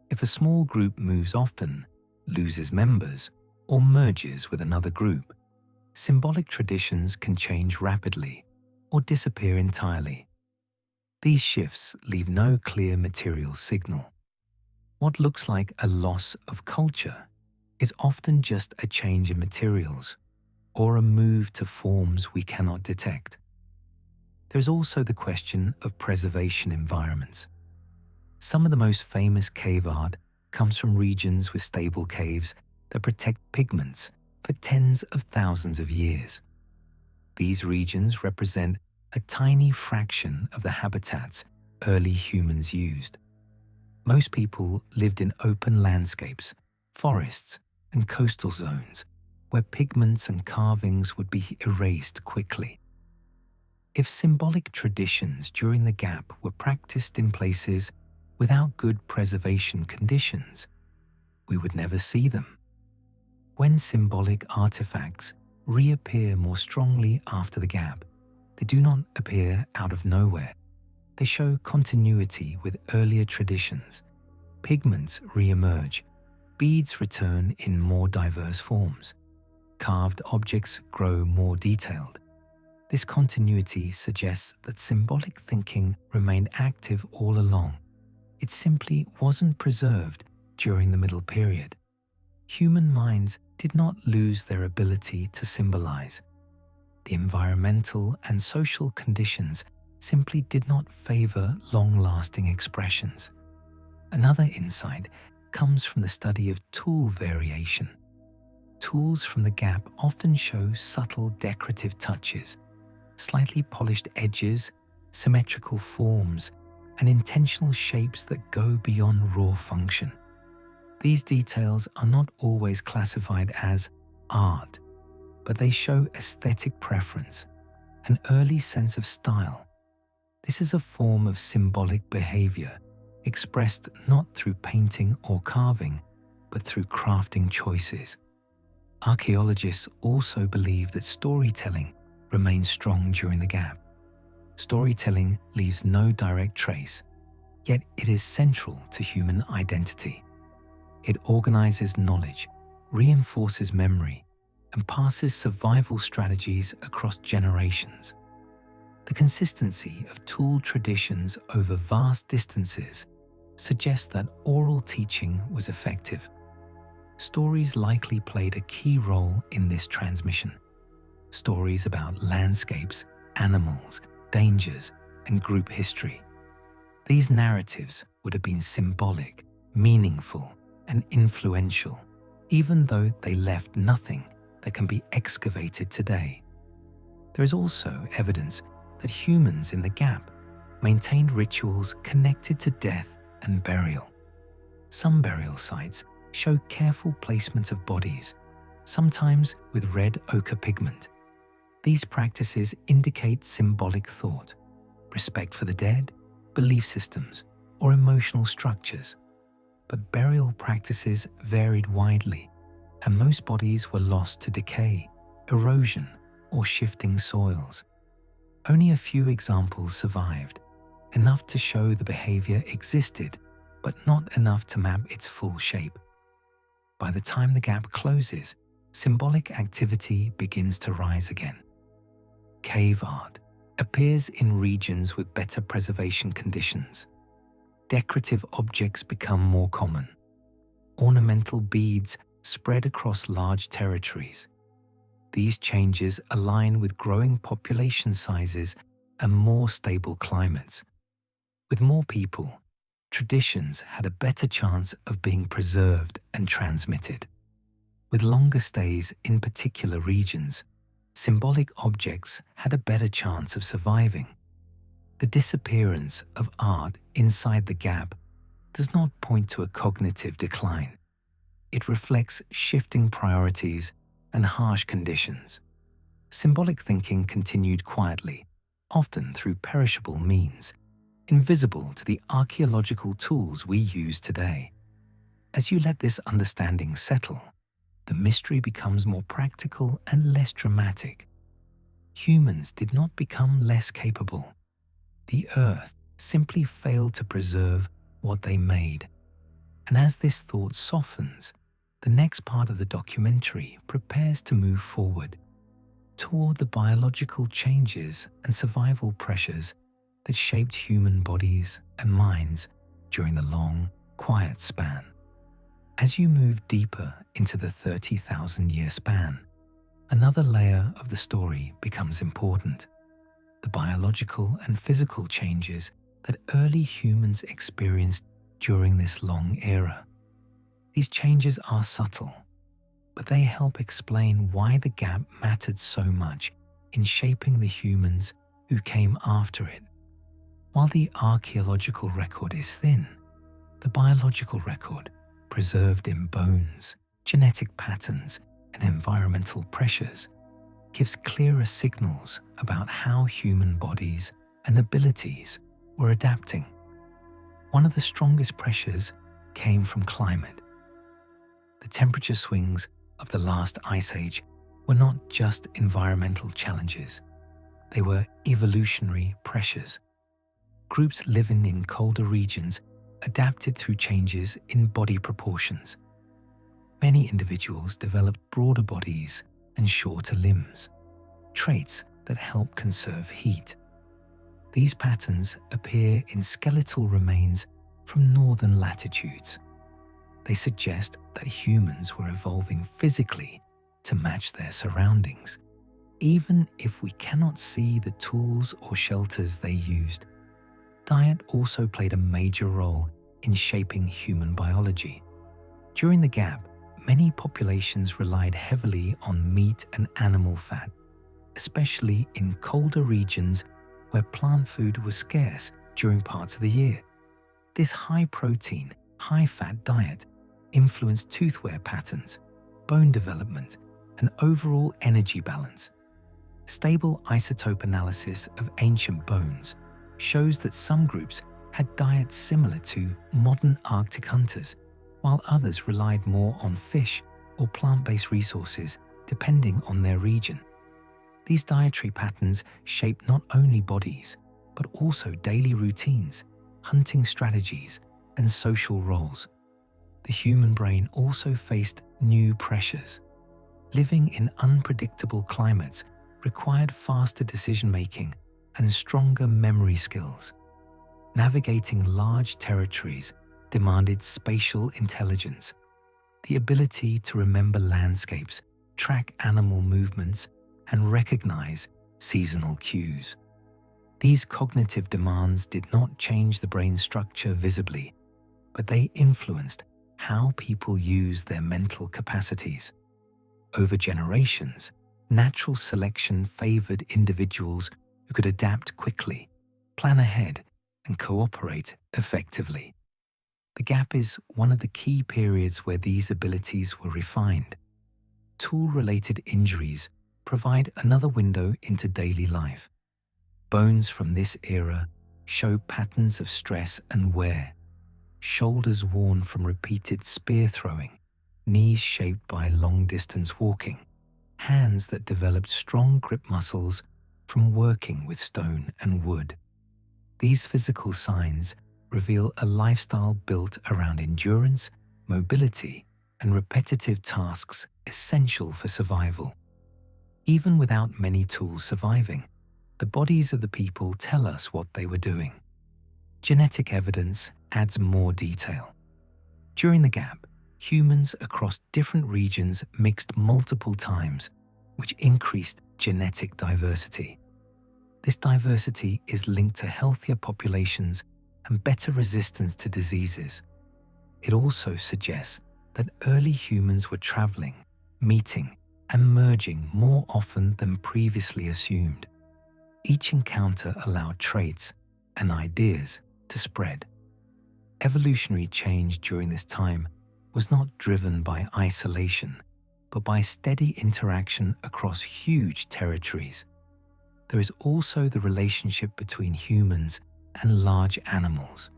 If a small group moves often, loses members, or merges with another group, symbolic traditions can change rapidly or disappear entirely. These shifts leave no clear material signal. What looks like a loss of culture is often just a change in materials or a move to forms we cannot detect. There is also the question of preservation environments. Some of the most famous cave art comes from regions with stable caves that protect pigments for tens of thousands of years. These regions represent a tiny fraction of the habitats early humans used. Most people lived in open landscapes, forests, and coastal zones where pigments and carvings would be erased quickly. If symbolic traditions during the gap were practiced in places without good preservation conditions, we would never see them. When symbolic artifacts reappear more strongly after the gap, they do not appear out of nowhere. They show continuity with earlier traditions. Pigments re-emerge, beads return in more diverse forms, carved objects grow more detailed. This continuity suggests that symbolic thinking remained active all along. It simply wasn't preserved during the Middle Period. Human minds did not lose their ability to symbolize. The environmental and social conditions simply did not favor long-lasting expressions. Another insight comes from the study of tool variation. Tools from the gap often show subtle decorative touches, slightly polished edges, symmetrical forms, and intentional shapes that go beyond raw function. These details are not always classified as art, but they show aesthetic preference, an early sense of style. This is a form of symbolic behavior, expressed not through painting or carving, but through crafting choices. Archaeologists also believe that storytelling remains strong during the gap. Storytelling leaves no direct trace, yet it is central to human identity. It organizes knowledge, reinforces memory, and passes survival strategies across generations. The consistency of tool traditions over vast distances suggests that oral teaching was effective. Stories likely played a key role in this transmission. Stories about landscapes, animals, dangers, and group history. These narratives would have been symbolic, meaningful, and influential, even though they left nothing that can be excavated today. There is also evidence that humans in the gap maintained rituals connected to death and burial. Some burial sites show careful placement of bodies, sometimes with red ochre pigment. These practices indicate symbolic thought, respect for the dead, belief systems, or emotional structures. But burial practices varied widely, and most bodies were lost to decay, erosion, or shifting soils. Only a few examples survived, enough to show the behavior existed, but not enough to map its full shape. By the time the gap closes, symbolic activity begins to rise again. Cave art appears in regions with better preservation conditions. Decorative objects become more common. Ornamental beads spread across large territories. These changes align with growing population sizes and more stable climates. With more people, traditions had a better chance of being preserved and transmitted. With longer stays in particular regions, symbolic objects had a better chance of surviving. The disappearance of art inside the gap does not point to a cognitive decline. It reflects shifting priorities and harsh conditions. Symbolic thinking continued quietly, often through perishable means, invisible to the archaeological tools we use today. As you let this understanding settle, the mystery becomes more practical and less dramatic. Humans did not become less capable. The earth simply failed to preserve what they made. And as this thought softens, The next part of the documentary prepares to move forward toward the biological changes and survival pressures that shaped human bodies and minds during the long, quiet span. As you move deeper into the 30,000-year span, another layer of the story becomes important: the biological and physical changes that early humans experienced during this long era. These changes are subtle, but they help explain why the gap mattered so much in shaping the humans who came after it. While the archaeological record is thin, the biological record, preserved in bones, genetic patterns, and environmental pressures, gives clearer signals about how human bodies and abilities were adapting. One of the strongest pressures came from climate. The temperature swings of the last ice age were not just environmental challenges, they were evolutionary pressures. Groups living in colder regions adapted through changes in body proportions. Many individuals developed broader bodies and shorter limbs, traits that help conserve heat. These patterns appear in skeletal remains from northern latitudes. They suggest that humans were evolving physically to match their surroundings, even if we cannot see the tools or shelters they used. Diet also played a major role in shaping human biology. During the gap, many populations relied heavily on meat and animal fat, especially in colder regions where plant food was scarce during parts of the year. This high-protein, high-fat diet influenced tooth wear patterns, bone development, and overall energy balance. Stable isotope analysis of ancient bones shows that some groups had diets similar to modern Arctic hunters, while others relied more on fish or plant-based resources depending on their region. These dietary patterns shaped not only bodies, but also daily routines, hunting strategies, and social roles. The human brain also faced new pressures. Living in unpredictable climates required faster decision-making and stronger memory skills. Navigating large territories demanded spatial intelligence, the ability to remember landscapes, track animal movements, and recognize seasonal cues. These cognitive demands did not change the brain's structure visibly, but they influenced how people use their mental capacities. Over generations, natural selection favored individuals who could adapt quickly, plan ahead, and cooperate effectively. The gap is one of the key periods where these abilities were refined. Tool-related injuries provide another window into daily life. Bones from this era show patterns of stress and wear, shoulders worn from repeated spear throwing, knees shaped by long-distance walking, hands that developed strong grip muscles from working with stone and wood. These physical signs reveal a lifestyle built around endurance, mobility, and repetitive tasks essential for survival. Even without many tools surviving, the bodies of the people tell us what they were doing. Genetic evidence adds more detail. During the gap, humans across different regions mixed multiple times, which increased genetic diversity. This diversity is linked to healthier populations and better resistance to diseases. It also suggests that early humans were traveling, meeting, and merging more often than previously assumed. Each encounter allowed traits and ideas to spread. Evolutionary change during this time was not driven by isolation, but by steady interaction across huge territories. There is also the relationship between humans and large animals.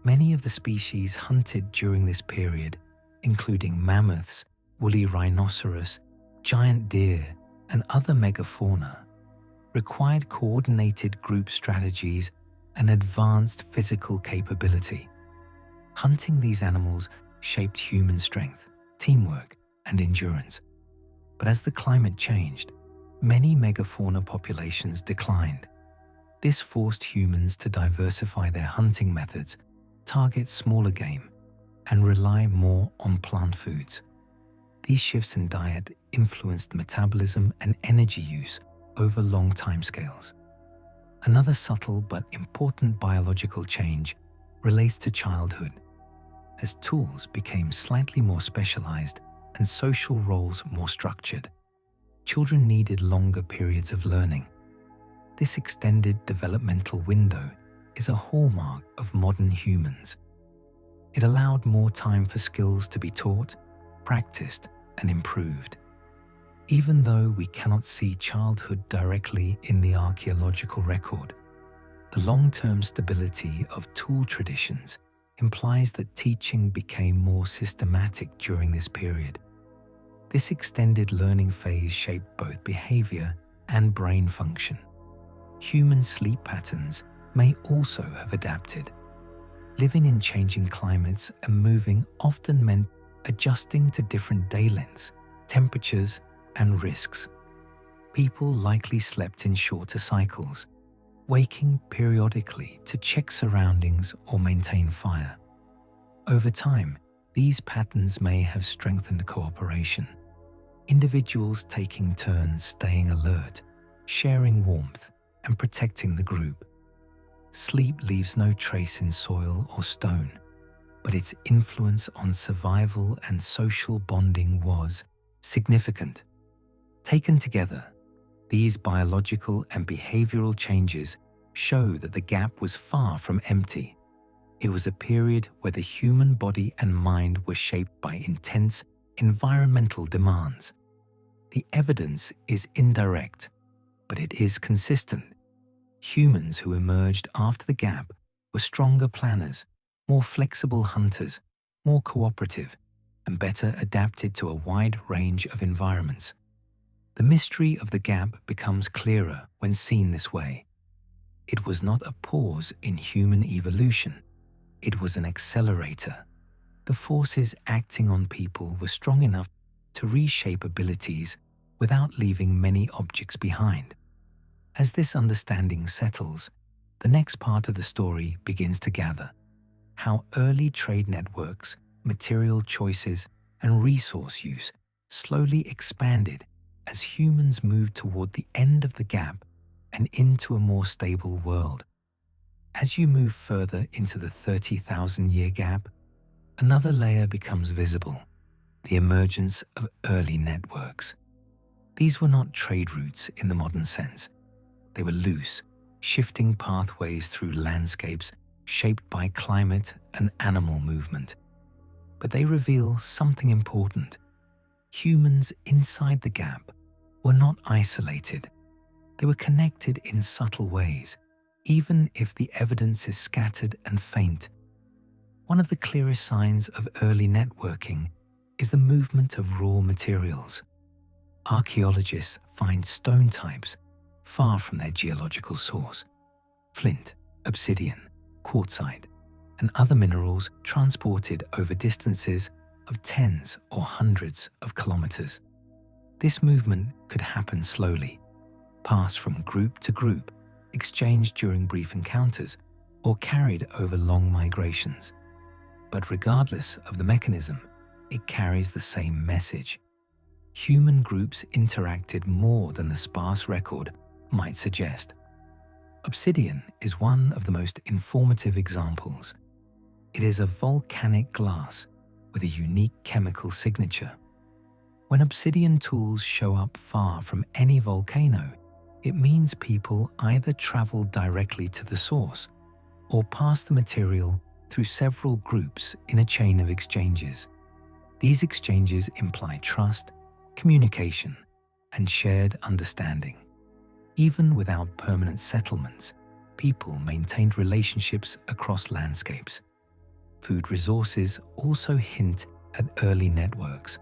Many of the species hunted during this period, including mammoths, woolly rhinoceros, giant deer, and other megafauna, required coordinated group strategies and advanced physical capability. Hunting these animals shaped human strength, teamwork, and endurance. But as the climate changed, many megafauna populations declined. This forced humans to diversify their hunting methods, target smaller game, and rely more on plant foods. These shifts in diet influenced metabolism and energy use over long timescales. Another subtle but important biological change relates to childhood. As tools became slightly more specialized and social roles more structured, children needed longer periods of learning. This extended developmental window is a hallmark of modern humans. It allowed more time for skills to be taught, practiced, and improved. Even though we cannot see childhood directly in the archaeological record, the long-term stability of tool traditions implies that teaching became more systematic during this period. This extended learning phase shaped both behavior and brain function. Human sleep patterns may also have adapted. Living in changing climates and moving often meant adjusting to different day lengths, temperatures, and risks. People likely slept in shorter cycles, waking periodically to check surroundings or maintain fire. Over time, these patterns may have strengthened cooperation. Individuals taking turns staying alert, sharing warmth, and protecting the group. Sleep leaves no trace in soil or stone, but its influence on survival and social bonding was significant. Taken together, these biological and behavioral changes show that the gap was far from empty. It was a period where the human body and mind were shaped by intense environmental demands. The evidence is indirect, but it is consistent. Humans who emerged after the gap were stronger planners, more flexible hunters, more cooperative, and better adapted to a wide range of environments. The mystery of the gap becomes clearer when seen this way. It was not a pause in human evolution. It was an accelerator. The forces acting on people were strong enough to reshape abilities without leaving many objects behind. As this understanding settles, the next part of the story begins to gather. How early trade networks, material choices, and resource use slowly expanded as humans moved toward the end of the gap and into a more stable world. As you move further into the 30,000-year gap, another layer becomes visible: the emergence of early networks. These were not trade routes in the modern sense. They were loose, shifting pathways through landscapes shaped by climate and animal movement. But they reveal something important. Humans inside the gap were not isolated. They were connected in subtle ways, even if the evidence is scattered and faint. One of the clearest signs of early networking is the movement of raw materials. Archaeologists find stone types far from their geological source: flint, obsidian, quartzite, and other minerals transported over distances of tens or hundreds of kilometers. This movement could happen slowly, passed from group to group, exchanged during brief encounters, or carried over long migrations. But regardless of the mechanism, it carries the same message. Human groups interacted more than the sparse record might suggest. Obsidian is one of the most informative examples. It is a volcanic glass with a unique chemical signature. When obsidian tools show up far from any volcano, it means people either traveled directly to the source or passed the material through several groups in a chain of exchanges. These exchanges imply trust, communication, and shared understanding. Even without permanent settlements, people maintained relationships across landscapes. Food resources also hint at early networks.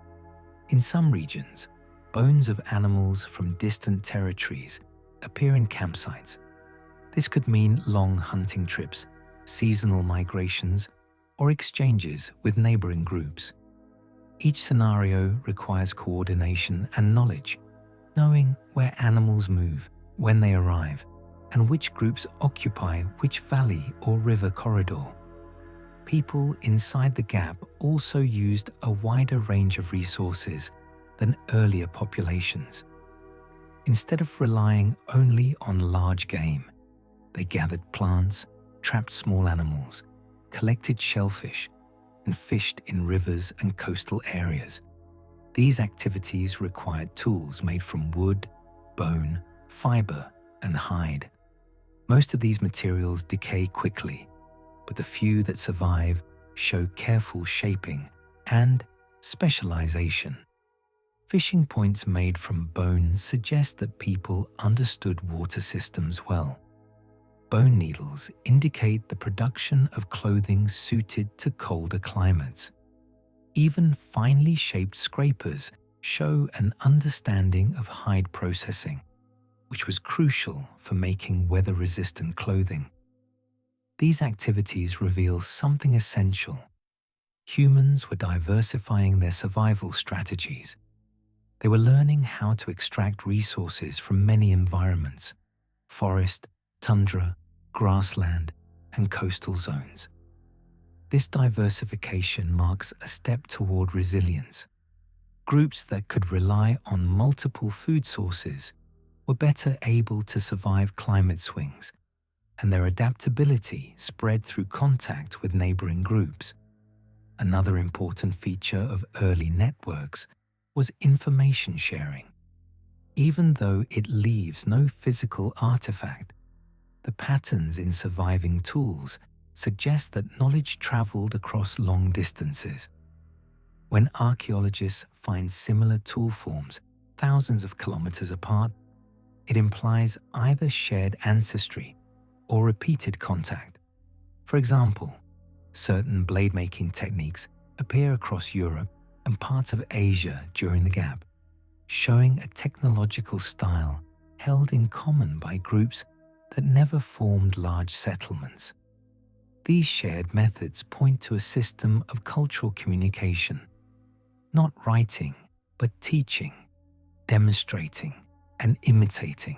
In some regions, bones of animals from distant territories appear in campsites. This could mean long hunting trips, seasonal migrations, or exchanges with neighboring groups. Each scenario requires coordination and knowledge, knowing where animals move, when they arrive, and which groups occupy which valley or river corridor. People inside the gap also used a wider range of resources than earlier populations. Instead of relying only on large game, they gathered plants, trapped small animals, collected shellfish, and fished in rivers and coastal areas. These activities required tools made from wood, bone, fiber, and hide. Most of these materials decay quickly, but the few that survive show careful shaping and specialization. Fishing points made from bones suggest that people understood water systems well. Bone needles indicate the production of clothing suited to colder climates. Even finely shaped scrapers show an understanding of hide processing, which was crucial for making weather-resistant clothing. These activities reveal something essential. Humans were diversifying their survival strategies. They were learning how to extract resources from many environments: forest, tundra, grassland, and coastal zones. This diversification marks a step toward resilience. Groups that could rely on multiple food sources were better able to survive climate swings, and their adaptability spread through contact with neighboring groups. Another important feature of early networks was information sharing. Even though it leaves no physical artifact, the patterns in surviving tools suggest that knowledge traveled across long distances. When archaeologists find similar tool forms thousands of kilometers apart, it implies either shared ancestry or repeated contact. For example, certain blade-making techniques appear across Europe and parts of Asia during the gap, showing a technological style held in common by groups that never formed large settlements. These shared methods point to a system of cultural communication, not writing, but teaching, demonstrating, and imitating.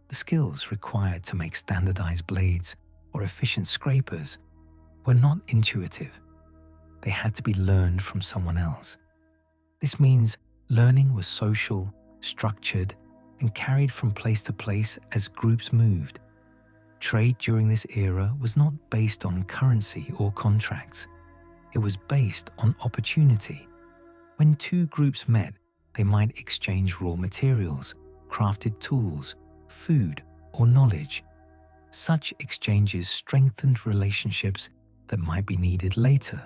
The skills required to make standardized blades or efficient scrapers were not intuitive. They had to be learned from someone else. This means learning was social, structured, and carried from place to place as groups moved. Trade during this era was not based on currency or contracts. It was based on opportunity. When two groups met, they might exchange raw materials, crafted tools, food, or knowledge. Such exchanges strengthened relationships that might be needed later,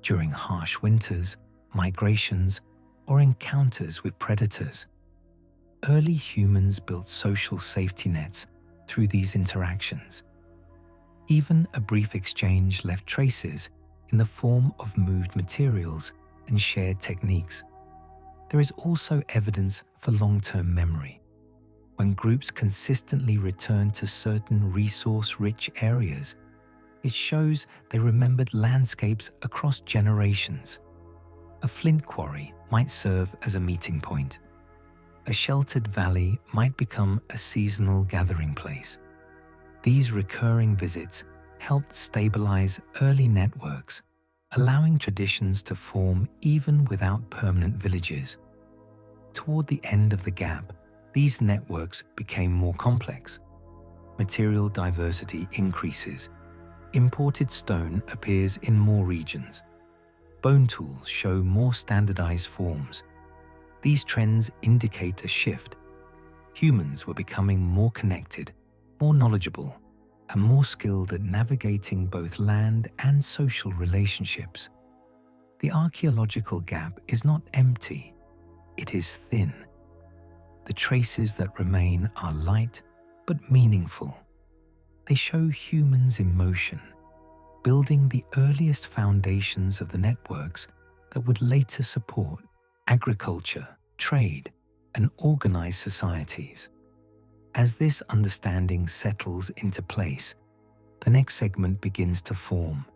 during harsh winters, migrations, or encounters with predators. Early humans built social safety nets through these interactions. Even a brief exchange left traces in the form of moved materials and shared techniques. There is also evidence for long-term memory. When groups consistently return to certain resource-rich areas, it shows they remembered landscapes across generations. A flint quarry might serve as a meeting point. A sheltered valley might become a seasonal gathering place. These recurring visits helped stabilize early networks, allowing traditions to form even without permanent villages. Toward the end of the gap, these networks became more complex. Material diversity increases. Imported stone appears in more regions. Bone tools show more standardized forms. These trends indicate a shift. Humans were becoming more connected, more knowledgeable, and more skilled at navigating both land and social relationships. The archaeological gap is not empty, it is thin. The traces that remain are light but meaningful. They show humans in motion, building the earliest foundations of the networks that would later support agriculture, trade, and organized societies. As this understanding settles into place, the next segment begins to form: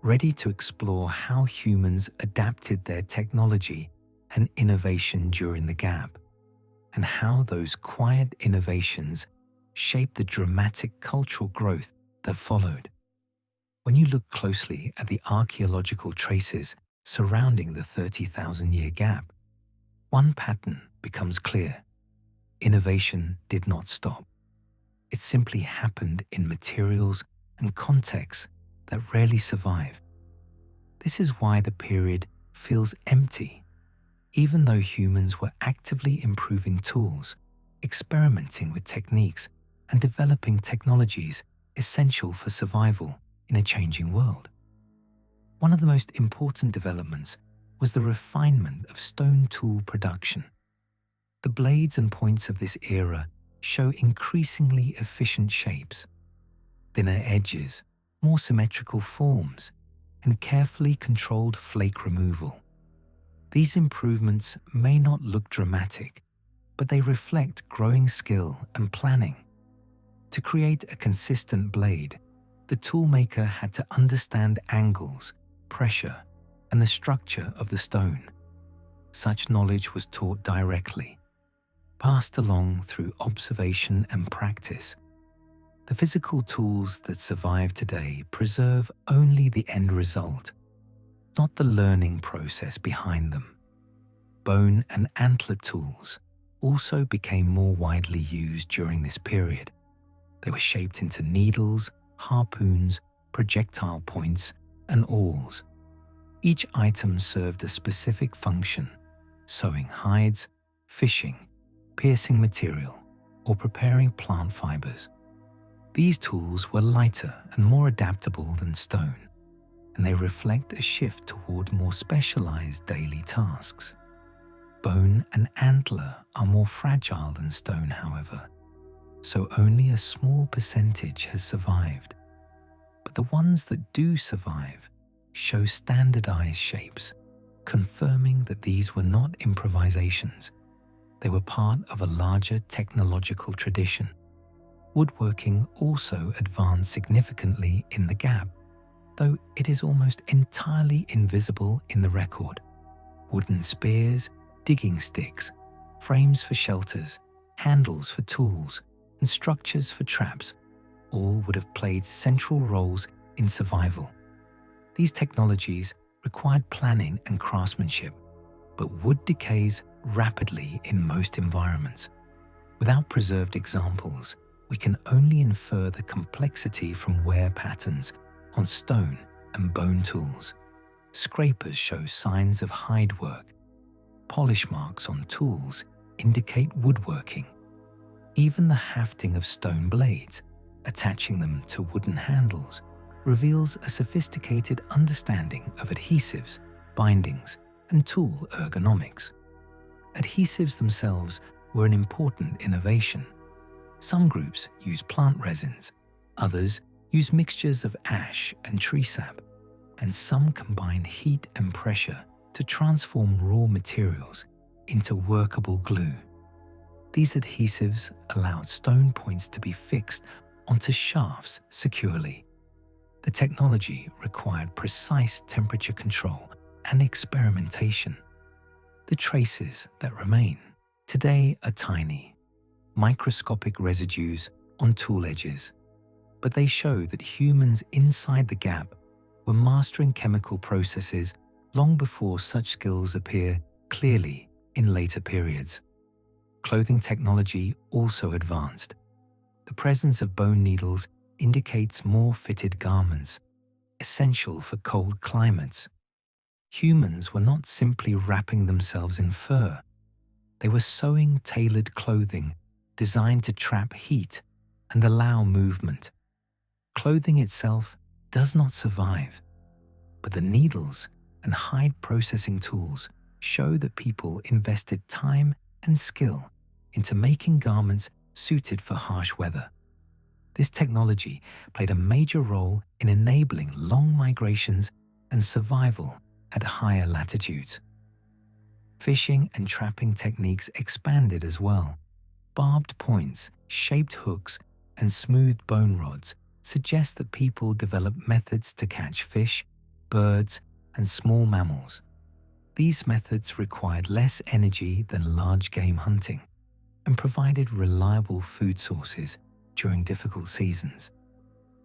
ready to explore how humans adapted their technology and innovation during the gap, and how those quiet innovations shaped the dramatic cultural growth that followed. When you look closely at the archaeological traces surrounding the 30,000-year gap, one pattern becomes clear. Innovation did not stop. It simply happened in materials and contexts that rarely survive. This is why the period feels empty, even though humans were actively improving tools, experimenting with techniques, and developing technologies essential for survival in a changing world. One of the most important developments was the refinement of stone tool production. The blades and points of this era show increasingly efficient shapes, thinner edges, more symmetrical forms, and carefully controlled flake removal. These improvements may not look dramatic, but they reflect growing skill and planning. To create a consistent blade, the toolmaker had to understand angles, pressure, and the structure of the stone. Such knowledge was taught directly, passed along through observation and practice. The physical tools that survive today preserve only the end result, not the learning process behind them. Bone and antler tools also became more widely used during this period. They were shaped into needles, harpoons, projectile points, and awls. Each item served a specific function: sewing hides, fishing, piercing material, or preparing plant fibers. These tools were lighter and more adaptable than stone, and they reflect a shift toward more specialized daily tasks. Bone and antler are more fragile than stone, however, so only a small percentage has survived. But the ones that do survive show standardized shapes, confirming that these were not improvisations. They were part of a larger technological tradition. Woodworking also advanced significantly in the gap, though it is almost entirely invisible in the record. Wooden spears, digging sticks, frames for shelters, handles for tools, and structures for traps all would have played central roles in survival. These technologies required planning and craftsmanship, but wood decays rapidly in most environments. Without preserved examples, we can only infer the complexity from wear patterns on stone and bone tools. Scrapers show signs of hide work. Polish marks on tools indicate woodworking. Even the hafting of stone blades, attaching them to wooden handles, reveals a sophisticated understanding of adhesives, bindings, and tool ergonomics. Adhesives themselves were an important innovation. Some groups use plant resins, others use mixtures of ash and tree sap, and some combine heat and pressure to transform raw materials into workable glue. These adhesives allowed stone points to be fixed onto shafts securely. The technology required precise temperature control and experimentation. The traces that remain today are tiny, microscopic residues on tool edges, but they show that humans inside the gap were mastering chemical processes long before such skills appear clearly in later periods. Clothing technology also advanced. The presence of bone needles indicates more fitted garments, essential for cold climates. Humans were not simply wrapping themselves in fur. They were sewing tailored clothing designed to trap heat and allow movement. Clothing itself does not survive, but the needles and hide processing tools show that people invested time and skill into making garments suited for harsh weather. This technology played a major role in enabling long migrations and survival at higher latitudes. Fishing and trapping techniques expanded as well. Barbed points, shaped hooks, and smoothed bone rods suggest that people developed methods to catch fish, birds, and small mammals. These methods required less energy than large game hunting and provided reliable food sources during difficult seasons.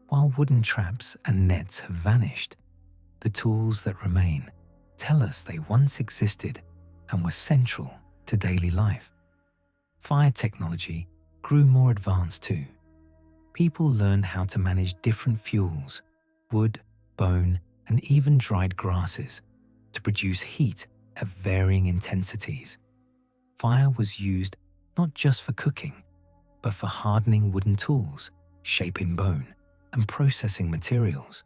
While wooden traps and nets have vanished, the tools that remain tell us they once existed and were central to daily life. Fire technology grew more advanced too. People learned how to manage different fuels, wood, bone, and even dried grasses, to produce heat at varying intensities. Fire was used not just for cooking, but for hardening wooden tools, shaping bone, and processing materials.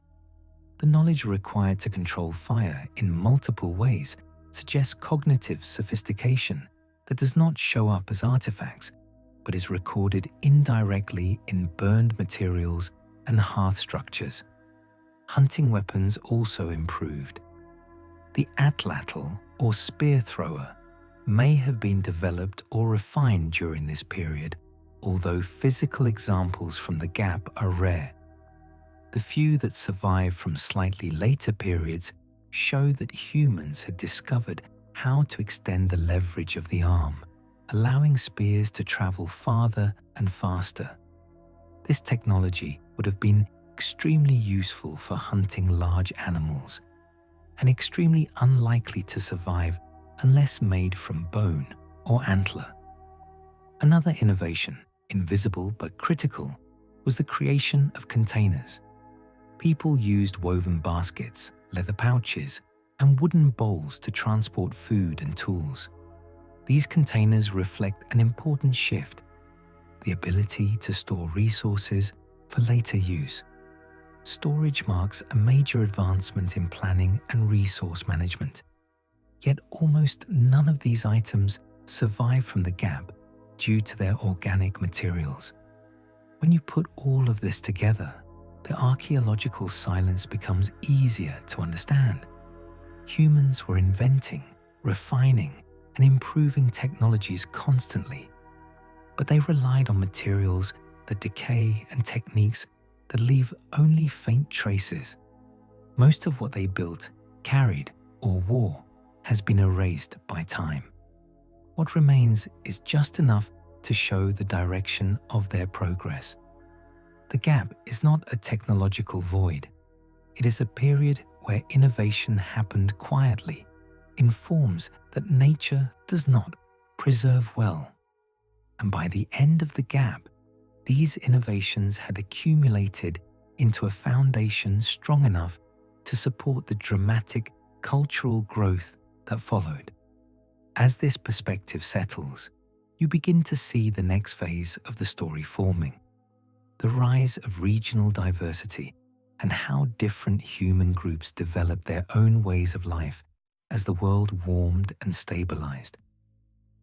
The knowledge required to control fire in multiple ways suggests cognitive sophistication that does not show up as artifacts, but is recorded indirectly in burned materials and hearth structures. Hunting weapons also improved. The atlatl, or spear thrower, may have been developed or refined during this period, although physical examples from the gap are rare. The few that survive from slightly later periods show that humans had discovered how to extend the leverage of the arm, allowing spears to travel farther and faster. This technology would have been extremely useful for hunting large animals, and extremely unlikely to survive unless made from bone or antler. Another innovation, invisible but critical, was the creation of containers. People used woven baskets, leather pouches, and wooden bowls to transport food and tools. These containers reflect an important shift: the ability to store resources for later use. Storage marks a major advancement in planning and resource management. Yet almost none of these items survive from the gap due to their organic materials. When you put all of this together, the archaeological silence becomes easier to understand. Humans were inventing, refining, and improving technologies constantly, but they relied on materials that decay and techniques that leave only faint traces. Most of what they built, carried, or wore has been erased by time. What remains is just enough to show the direction of their progress. The gap is not a technological void. It is a period where innovation happened quietly, in forms that nature does not preserve well. And by the end of the gap, these innovations had accumulated into a foundation strong enough to support the dramatic cultural growth that followed. As this perspective settles, you begin to see the next phase of the story forming: the rise of regional diversity and how different human groups developed their own ways of life as the world warmed and stabilized.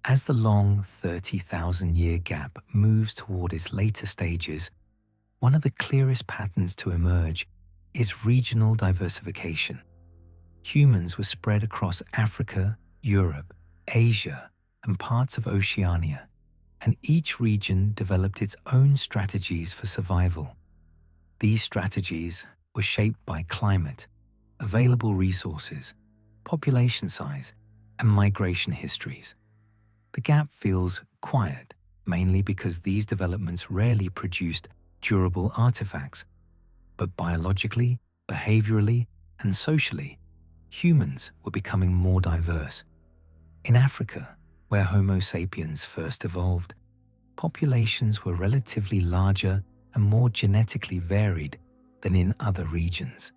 As the long 30,000-year gap moves toward its later stages, one of the clearest patterns to emerge is regional diversification. Humans were spread across Africa, Europe, Asia, and parts of Oceania, and each region developed its own strategies for survival. These strategies were shaped by climate, available resources, population size, and migration histories. The gap feels quiet, mainly because these developments rarely produced durable artifacts. But biologically, behaviorally, and socially, humans were becoming more diverse. In Africa, where Homo sapiens first evolved, populations were relatively larger and more genetically varied than in other regions.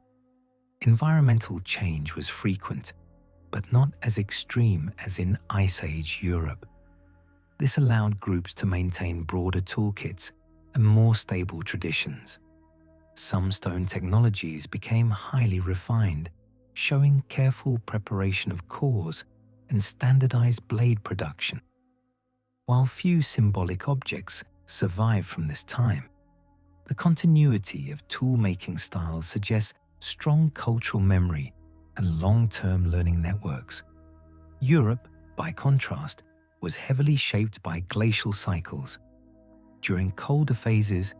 Environmental change was frequent, but not as extreme as in Ice Age Europe. This allowed groups to maintain broader toolkits and more stable traditions. Some stone technologies became highly refined, showing careful preparation of cores and standardized blade production. While few symbolic objects survive from this time, the continuity of tool-making styles suggests strong cultural memory and long-term learning networks. Europe, by contrast, was heavily shaped by glacial cycles. During colder phases,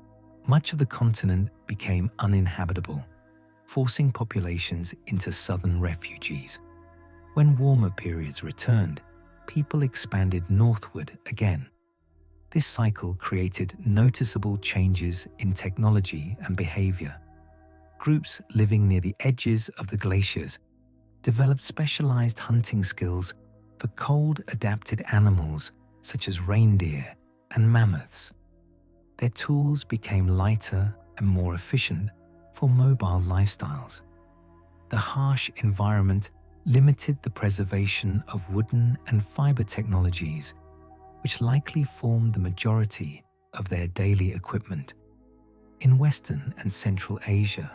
much of the continent became uninhabitable, forcing populations into southern refuges. When warmer periods returned, people expanded northward again. This cycle created noticeable changes in technology and behavior. Groups living near the edges of the glaciers developed specialized hunting skills for cold-adapted animals such as reindeer and mammoths. Their tools became lighter and more efficient for mobile lifestyles. The harsh environment limited the preservation of wooden and fiber technologies, which likely formed the majority of their daily equipment. In Western and Central Asia,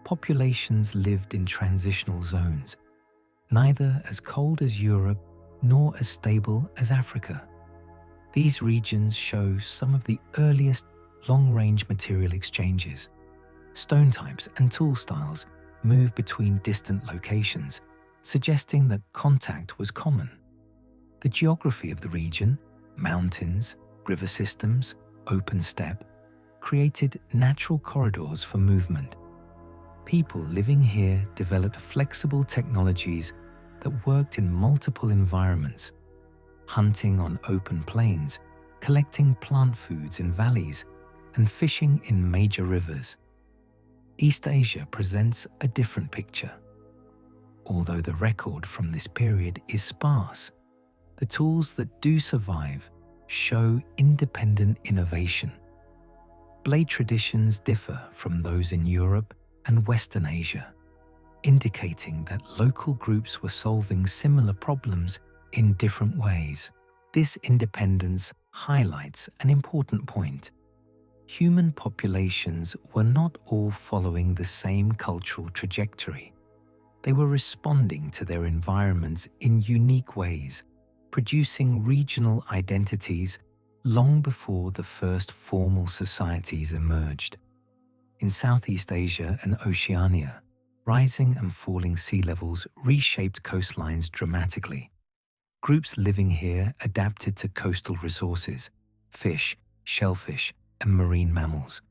populations lived in transitional zones, neither as cold as Europe nor as stable as Africa. These regions show some of the earliest long-range material exchanges. Stone types and tool styles move between distant locations, suggesting that contact was common. The geography of the region, mountains, river systems, open steppe, created natural corridors for movement. People living here developed flexible technologies that worked in multiple environments, hunting on open plains, collecting plant foods in valleys, and fishing in major rivers. East Asia presents a different picture. Although the record from this period is sparse, the tools that do survive show independent innovation. Blade traditions differ from those in Europe and Western Asia, indicating that local groups were solving similar problems in different ways. This independence highlights an important point. Human populations were not all following the same cultural trajectory. They were responding to their environments in unique ways, producing regional identities long before the first formal societies emerged. In Southeast Asia and Oceania, rising and falling sea levels reshaped coastlines dramatically. Groups living here adapted to coastal resources, fish, shellfish, and marine mammals.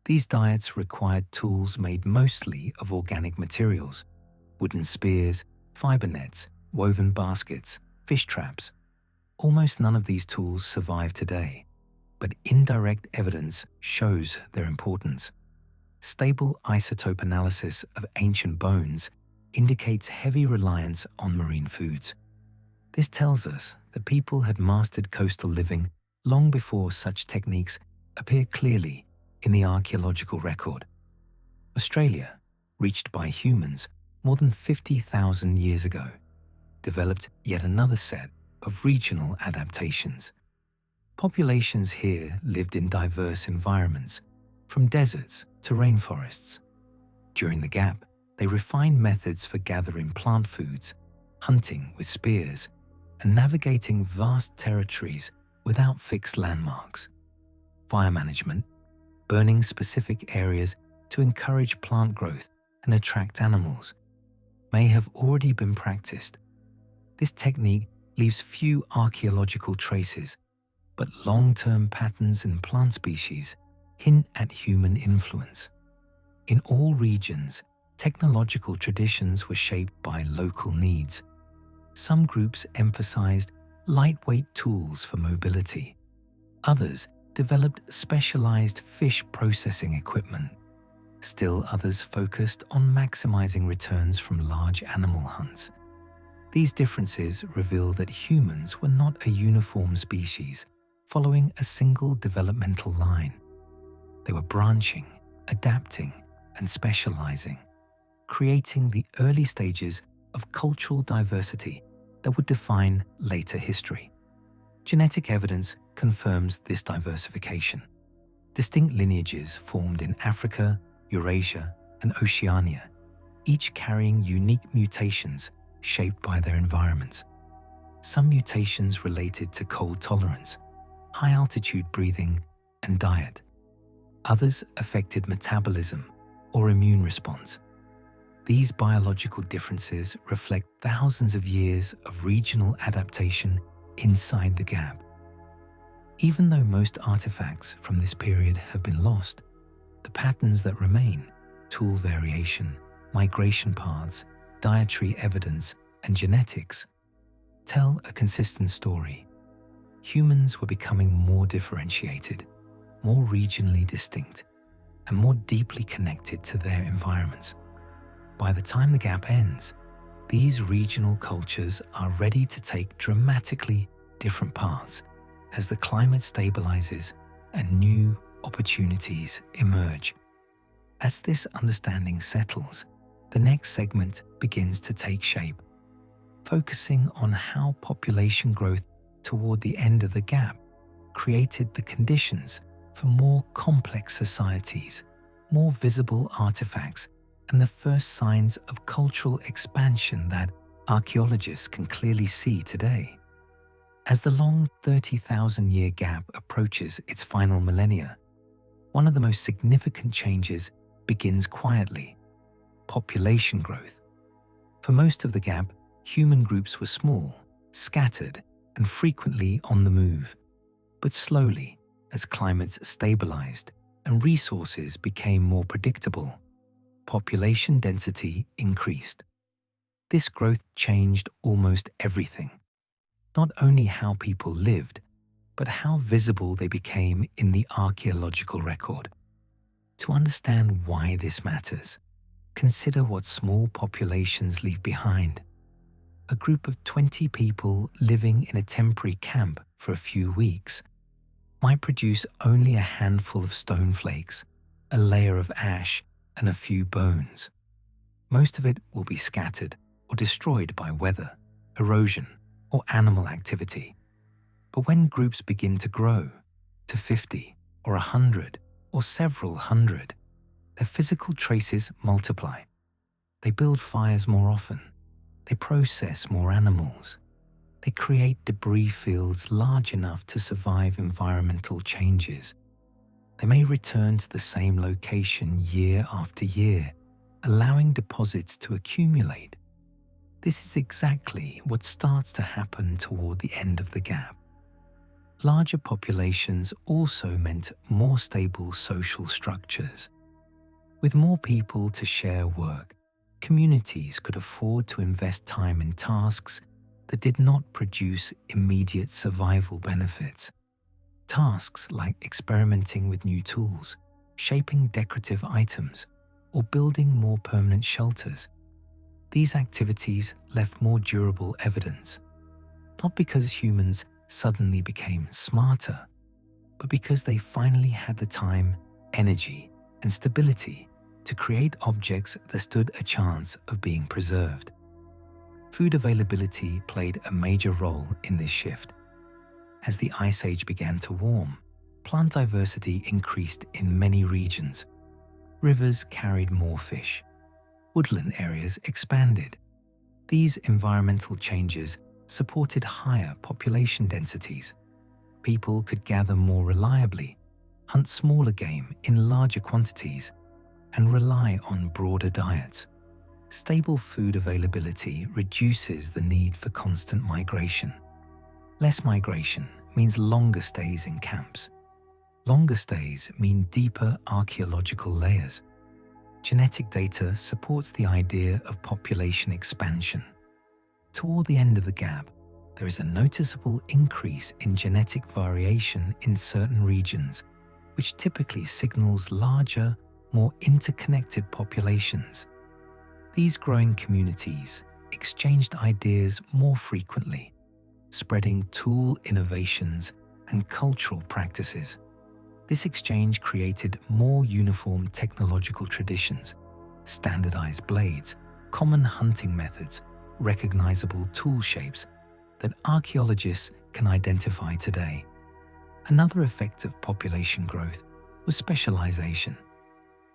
These diets required tools made mostly of organic materials: wooden spears, fiber nets, woven baskets, fish traps. Almost none of these tools survive today, but indirect evidence shows their importance. Stable isotope analysis of ancient bones indicates heavy reliance on marine foods. This tells us that people had mastered coastal living long before such techniques appear clearly in the archaeological record. Australia, reached by humans more than 50,000 years ago, developed yet another set of regional adaptations. Populations here lived in diverse environments, from deserts to rainforests. During the gap, they refined methods for gathering plant foods, hunting with spears, and navigating vast territories without fixed landmarks. Fire management, burning specific areas to encourage plant growth and attract animals, may have already been practiced. This technique leaves few archaeological traces, but long-term patterns in plant species hint at human influence. In all regions, technological traditions were shaped by local needs. Some groups emphasized lightweight tools for mobility. Others developed specialized fish processing equipment. Still others focused on maximizing returns from large animal hunts. These differences reveal that humans were not a uniform species, following a single developmental line. They were branching, adapting, and specializing, creating the early stages of cultural diversity that would define later history. Genetic evidence confirms this diversification. Distinct lineages formed in Africa, Eurasia, and Oceania, each carrying unique mutations shaped by their environments. Some mutations related to cold tolerance, high-altitude breathing, and diet. Others affected metabolism or immune response. These biological differences reflect thousands of years of regional adaptation inside the gap. Even though most artifacts from this period have been lost, the patterns that remain, tool variation, migration paths, dietary evidence, and genetics tell a consistent story. Humans were becoming more differentiated, more regionally distinct, and more deeply connected to their environments. By the time the gap ends, these regional cultures are ready to take dramatically different paths as the climate stabilizes and new opportunities emerge. As this understanding settles, the next segment begins to take shape, focusing on how population growth toward the end of the gap created the conditions for more complex societies, more visible artifacts, and the first signs of cultural expansion that archaeologists can clearly see today. As the long 30,000-year gap approaches its final millennia, one of the most significant changes begins quietly: population growth. For most of the gap, human groups were small, scattered, and frequently on the move. But slowly, as climates stabilized and resources became more predictable, population density increased. This growth changed almost everything. Not only how people lived, but how visible they became in the archaeological record. To understand why this matters, consider what small populations leave behind. A group of 20 people living in a temporary camp for a few weeks might produce only a handful of stone flakes, a layer of ash, and a few bones. Most of it will be scattered or destroyed by weather, erosion, or animal activity. But when groups begin to grow to 50 or 100 or several hundred, their physical traces multiply. They build fires more often. They process more animals. They create debris fields large enough to survive environmental changes. They may return to the same location year after year, allowing deposits to accumulate. This is exactly what starts to happen toward the end of the gap. Larger populations also meant more stable social structures. With more people to share work, communities could afford to invest time in tasks that did not produce immediate survival benefits. Tasks like experimenting with new tools, shaping decorative items, or building more permanent shelters. These activities left more durable evidence, not because humans suddenly became smarter, but because they finally had the time, energy, and stability to create objects that stood a chance of being preserved. Food availability played a major role in this shift. As the Ice Age began to warm, plant diversity increased in many regions. Rivers carried more fish. Woodland areas expanded. These environmental changes supported higher population densities. People could gather more reliably, hunt smaller game in larger quantities, and rely on broader diets. Stable food availability reduces the need for constant migration. Less migration means longer stays in camps. Longer stays mean deeper archaeological layers. Genetic data supports the idea of population expansion. Toward the end of the gap, there is a noticeable increase in genetic variation in certain regions, which typically signals larger, more interconnected populations. These growing communities exchanged ideas more frequently, spreading tool innovations and cultural practices. This exchange created more uniform technological traditions, standardized blades, common hunting methods, recognizable tool shapes that archaeologists can identify today. Another effect of population growth was specialization.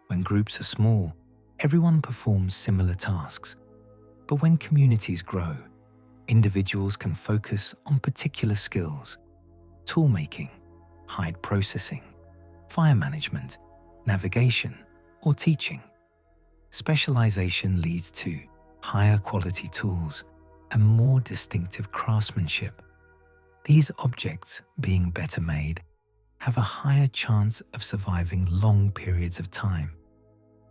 When groups are small, everyone performs similar tasks. But when communities grow, individuals can focus on particular skills: toolmaking, hide processing, fire management, navigation, or teaching. Specialization leads to higher quality tools and more distinctive craftsmanship. These objects, being better made, have a higher chance of surviving long periods of time.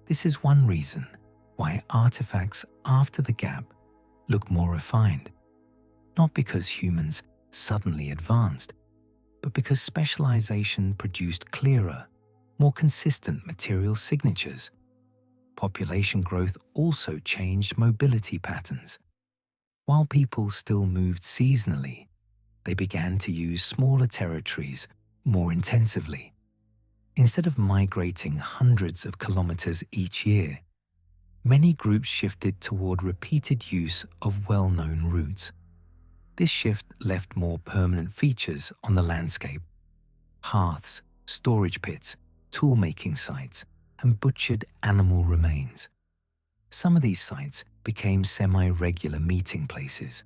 This is one reason why artifacts after the gap look more refined, not because humans suddenly advanced, but because specialization produced clearer, more consistent material signatures. Population growth also changed mobility patterns. While people still moved seasonally, they began to use smaller territories more intensively. Instead of migrating hundreds of kilometers each year, many groups shifted toward repeated use of well-known routes. This shift left more permanent features on the landscape: hearths, storage pits, tool-making sites, and butchered animal remains. Some of these sites became semi-regular meeting places,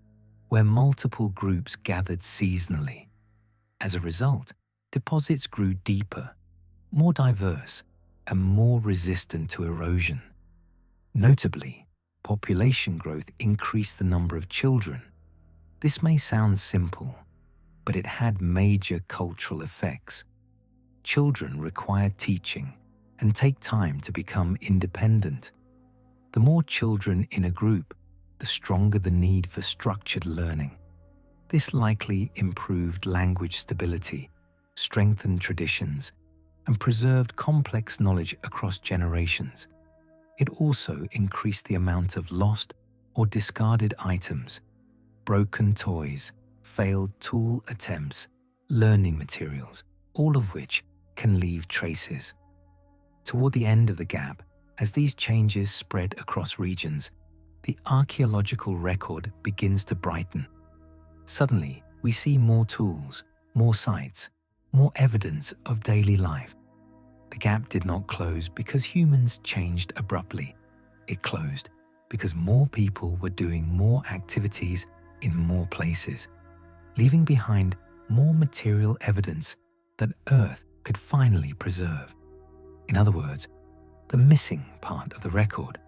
where multiple groups gathered seasonally. As a result, deposits grew deeper, more diverse, and more resistant to erosion. Notably, population growth increased the number of children. This may sound simple, but it had major cultural effects. Children require teaching and take time to become independent. The more children in a group, the stronger the need for structured learning. This likely improved language stability, strengthened traditions, and preserved complex knowledge across generations. It also increased the amount of lost or discarded items, broken toys, failed tool attempts, learning materials, all of which can leave traces. Toward the end of the gap, as these changes spread across regions, the archaeological record begins to brighten. Suddenly, we see more tools, more sites, more evidence of daily life. The gap did not close because humans changed abruptly. It closed because more people were doing more activities in more places, leaving behind more material evidence that Earth could finally preserve. In other words, the missing part of the record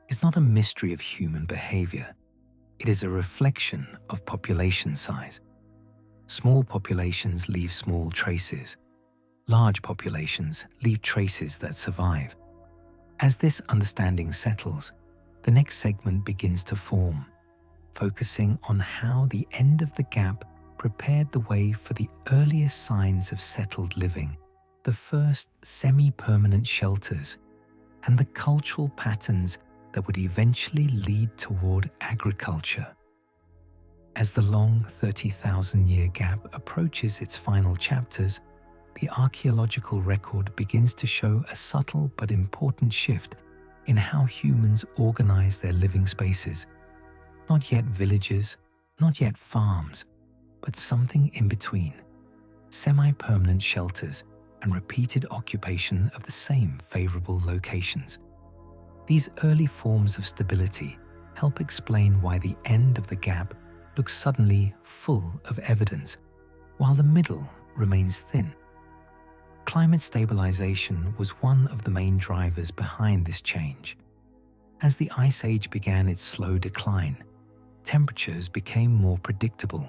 is not a mystery of human behavior. It is a reflection of population size. Small populations leave small traces. Large populations leave traces that survive. As this understanding settles, the next segment begins to form, focusing on how the end of the gap prepared the way for the earliest signs of settled living, the first semi-permanent shelters, and the cultural patterns that would eventually lead toward agriculture. As the long 30,000-year gap approaches its final chapters, the archaeological record begins to show a subtle but important shift in how humans organize their living spaces. Not yet villages, not yet farms, but something in between: semi-permanent shelters and repeated occupation of the same favorable locations. These early forms of stability help explain why the end of the gap looks suddenly full of evidence, while the middle remains thin. Climate stabilization was one of the main drivers behind this change. As the Ice Age began its slow decline, temperatures became more predictable.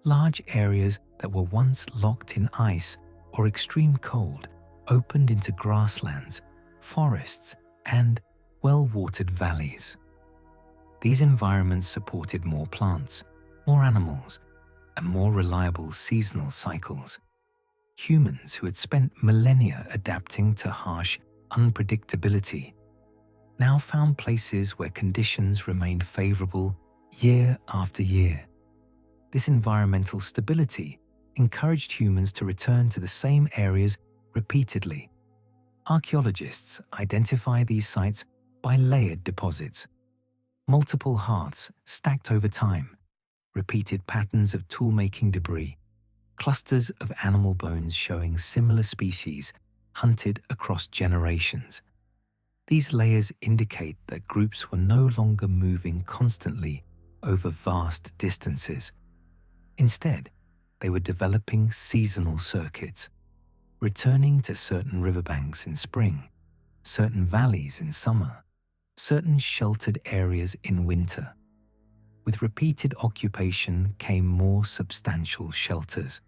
Large areas that were once locked in ice or extreme cold opened into grasslands, forests, and well-watered valleys. These environments supported more plants, more animals, and more reliable seasonal cycles. Humans who had spent millennia adapting to harsh unpredictability now found places where conditions remained favorable year after year. This environmental stability encouraged humans to return to the same areas repeatedly. Archaeologists identify these sites by layered deposits: multiple hearths stacked over time, repeated patterns of tool-making debris, clusters of animal bones showing similar species hunted across generations. These layers indicate that groups were no longer moving constantly over vast distances. Instead, they were developing seasonal circuits, returning to certain riverbanks in spring, certain valleys in summer, certain sheltered areas in winter. With repeated occupation came more substantial shelters.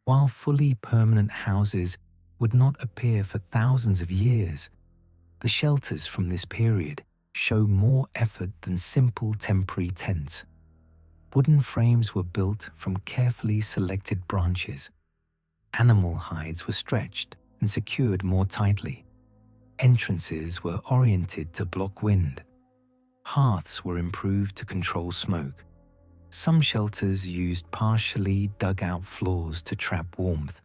While fully permanent houses would not appear for thousands of years, The shelters from this period show more effort than simple temporary tents. Wooden frames were built from carefully selected branches. Animal hides were stretched and secured more tightly. Entrances were oriented to block wind. Hearths were improved to control smoke. Some shelters used partially dug-out floors to trap warmth.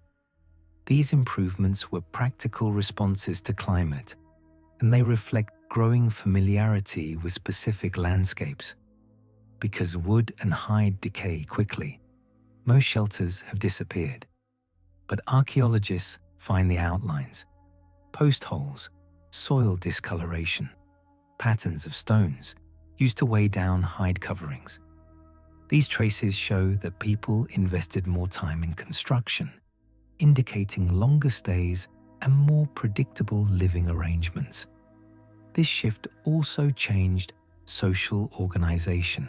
These improvements were practical responses to climate, and they reflect growing familiarity with specific landscapes. Because wood and hide decay quickly, most shelters have disappeared. But archaeologists find the outlines: post holes, soil discoloration, patterns of stones used to weigh down hide coverings. These traces show that people invested more time in construction, indicating longer stays and more predictable living arrangements. This shift also changed social organization.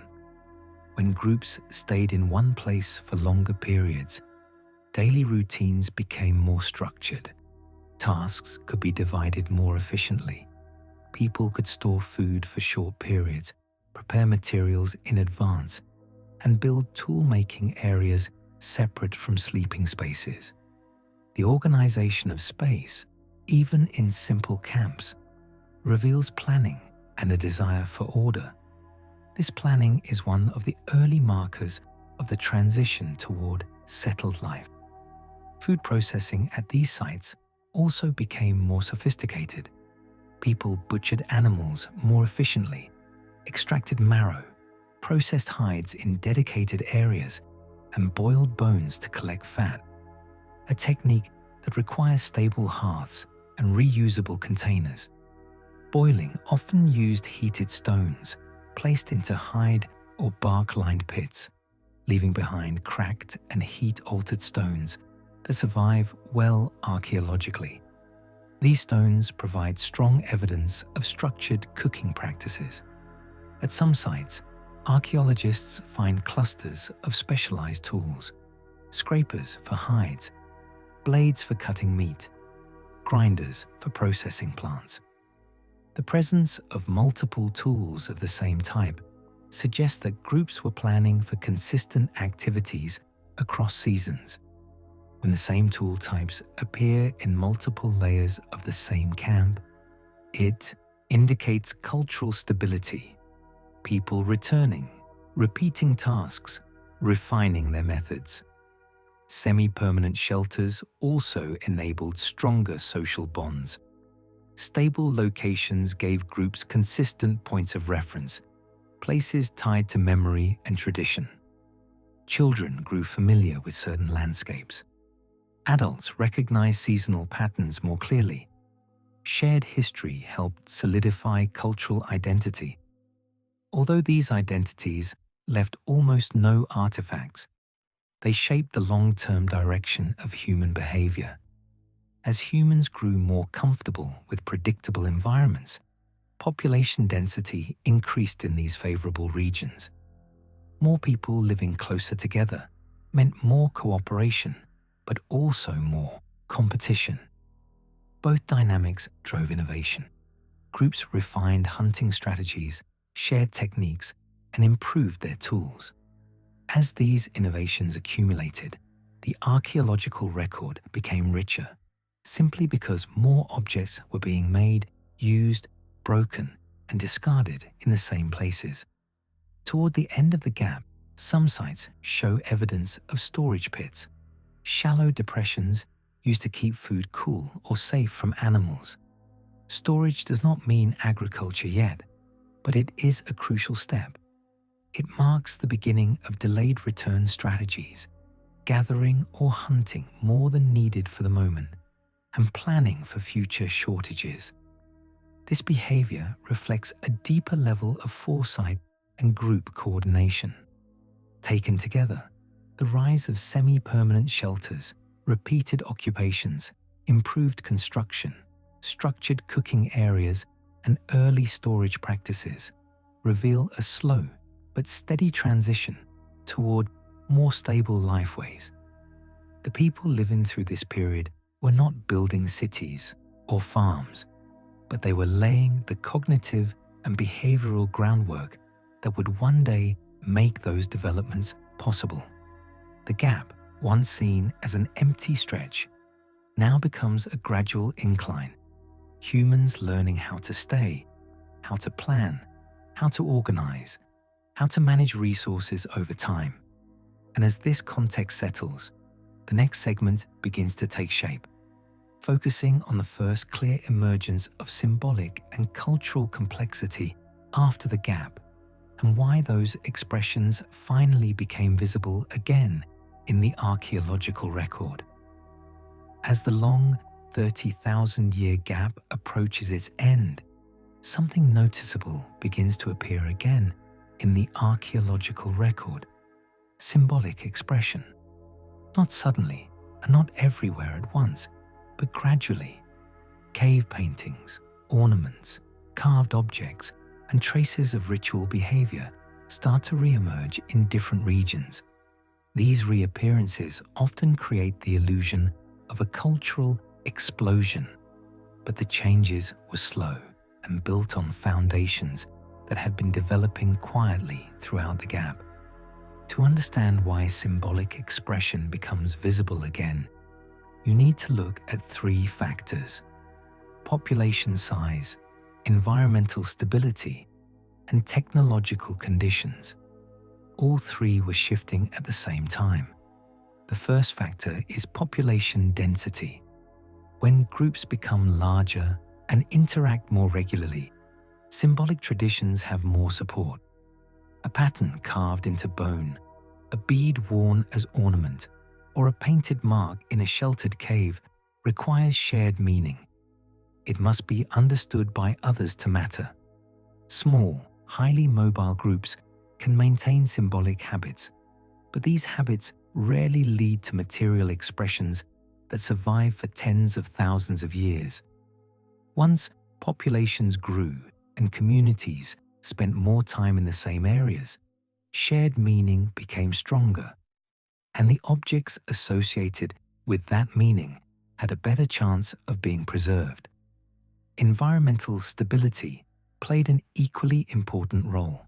When groups stayed in one place for longer periods, daily routines became more structured. Tasks could be divided more efficiently. People could store food for short periods, prepare materials in advance, and build tool-making areas separate from sleeping spaces. The organization of space, even in simple camps, reveals planning and a desire for order. This planning is one of the early markers of the transition toward settled life. Food processing at these sites also became more sophisticated. People butchered animals more efficiently, extracted marrow, processed hides in dedicated areas, and boiled bones to collect fat, a technique that requires stable hearths and reusable containers. Boiling often used heated stones placed into hide or bark-lined pits, leaving behind cracked and heat-altered stones that survive well archaeologically. These stones provide strong evidence of structured cooking practices. At some sites, archaeologists find clusters of specialized tools: scrapers for hides, blades for cutting meat, grinders for processing plants. The presence of multiple tools of the same type suggests that groups were planning for consistent activities across seasons. When the same tool types appear in multiple layers of the same camp, it indicates cultural stability, people returning, repeating tasks, refining their methods. Semi-permanent shelters also enabled stronger social bonds. Stable locations gave groups consistent points of reference, places tied to memory and tradition. Children grew familiar with certain landscapes. Adults recognized seasonal patterns more clearly. Shared history helped solidify cultural identity. Although these identities left almost no artifacts, they shaped the long-term direction of human behavior. As humans grew more comfortable with predictable environments, population density increased in these favorable regions. More people living closer together meant more cooperation, but also more competition. Both dynamics drove innovation. Groups refined hunting strategies, shared techniques, and improved their tools. As these innovations accumulated, the archaeological record became richer, simply because more objects were being made, used, broken, and discarded in the same places. Toward the end of the gap, some sites show evidence of storage pits, shallow depressions used to keep food cool or safe from animals. Storage does not mean agriculture yet, but it is a crucial step. It marks the beginning of delayed return strategies, gathering or hunting more than needed for the moment, and planning for future shortages. This behavior reflects a deeper level of foresight and group coordination. Taken together, the rise of semi-permanent shelters, repeated occupations, improved construction, structured cooking areas, and early storage practices reveal a slow but steady transition toward more stable lifeways. The people living through this period were not building cities or farms, but they were laying the cognitive and behavioral groundwork that would one day make those developments possible. The gap, once seen as an empty stretch, now becomes a gradual incline. Humans learning how to stay, how to plan, how to organize, how to manage resources over time. And as this context settles, the next segment begins to take shape, focusing on the first clear emergence of symbolic and cultural complexity after the gap, and why those expressions finally became visible again in the archaeological record. As the long 30,000-year gap approaches its end, something noticeable begins to appear again in the archaeological record: symbolic expression. Not suddenly and not everywhere at once, but gradually. Cave paintings, ornaments, carved objects, and traces of ritual behavior start to re-emerge in different regions. These reappearances often create the illusion of a cultural explosion, but the changes were slow and built on foundations that had been developing quietly throughout the gap. To understand why symbolic expression becomes visible again, you need to look at three factors: population size, environmental stability, and technological conditions. All three were shifting at the same time. The first factor is population density. When groups become larger and interact more regularly, symbolic traditions have more support. A pattern carved into bone, a bead worn as ornament, or a painted mark in a sheltered cave requires shared meaning. It must be understood by others to matter. Small, highly mobile groups can maintain symbolic habits, but these habits rarely lead to material expressions that survive for tens of thousands of years. Once populations grew and communities spent more time in the same areas, shared meaning became stronger, and the objects associated with that meaning had a better chance of being preserved. Environmental stability played an equally important role.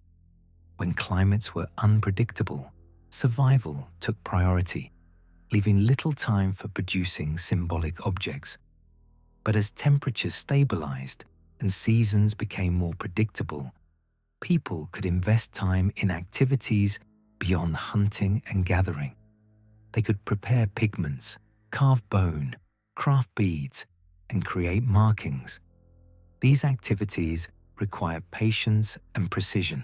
When climates were unpredictable, survival took priority, leaving little time for producing symbolic objects. But as temperatures stabilized and seasons became more predictable, people could invest time in activities beyond hunting and gathering. They could prepare pigments, carve bone, craft beads, and create markings. These activities require patience and precision,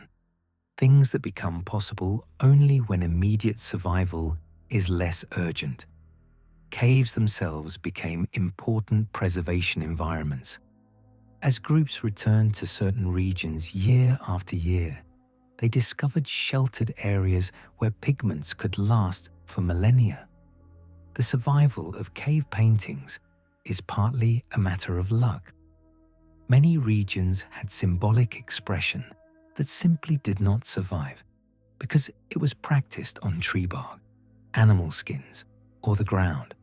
things that become possible only when immediate survival is less urgent. Caves themselves became important preservation environments. As groups returned to certain regions year after year, they discovered sheltered areas where pigments could last for millennia. The survival of cave paintings is partly a matter of luck. Many regions had symbolic expression that simply did not survive because it was practiced on tree bark, animal skins, or the ground.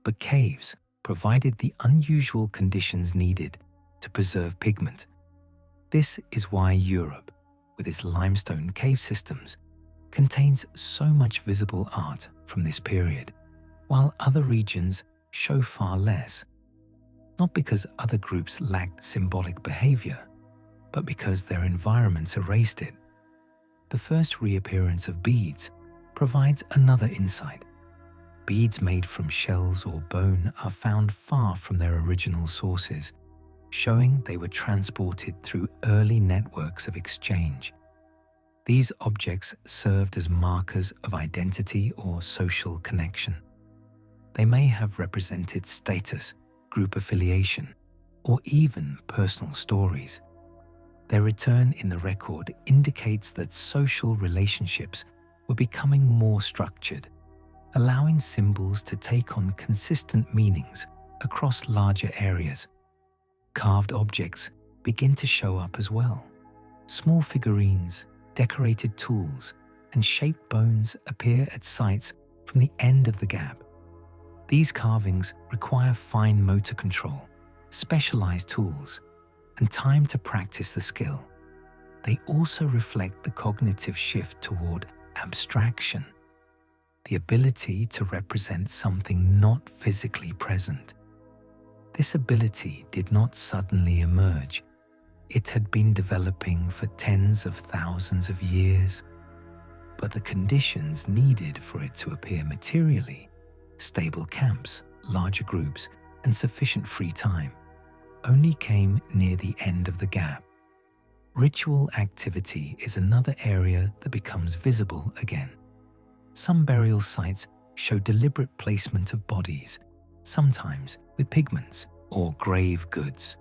But caves provided the unusual conditions needed to preserve pigment. This is why Europe, with its limestone cave systems, contains so much visible art from this period, while other regions show far less. Not because other groups lacked symbolic behavior, but because their environments erased it. The first reappearance of beads provides another insight. Beads made from shells or bone are found far from their original sources, showing they were transported through early networks of exchange. These objects served as markers of identity or social connection. They may have represented status, group affiliation, or even personal stories. Their return in the record indicates that social relationships were becoming more structured, allowing symbols to take on consistent meanings across larger areas. Carved objects begin to show up as well. Small figurines, decorated tools, and shaped bones appear at sites from the end of the gap. These carvings require fine motor control, specialized tools, and time to practice the skill. They also reflect the cognitive shift toward abstraction, the ability to represent something not physically present. This ability did not suddenly emerge. It had been developing for tens of thousands of years, but the conditions needed for it to appear materially, stable camps, larger groups, and sufficient free time, only came near the end of the gap. Ritual activity is another area that becomes visible again. Some burial sites show deliberate placement of bodies, sometimes with pigments or grave goods.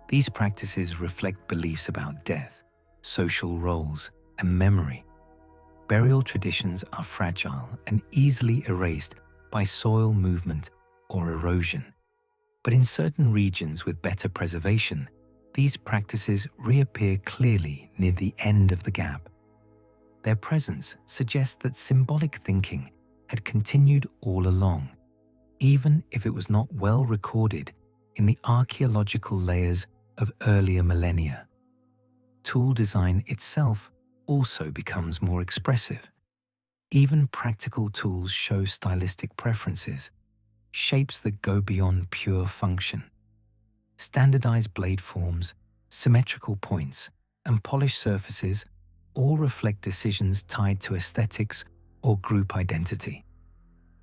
These practices reflect beliefs about death, social roles, and memory. Burial traditions are fragile and easily erased by soil movement or erosion. But in certain regions with better preservation, these practices reappear clearly near the end of the gap. Their presence suggests that symbolic thinking had continued all along, even if it was not well recorded in the archaeological layers of earlier millennia. Tool design itself also becomes more expressive. Even practical tools show stylistic preferences, shapes that go beyond pure function. Standardized blade forms, symmetrical points, and polished surfaces all reflect decisions tied to aesthetics or group identity.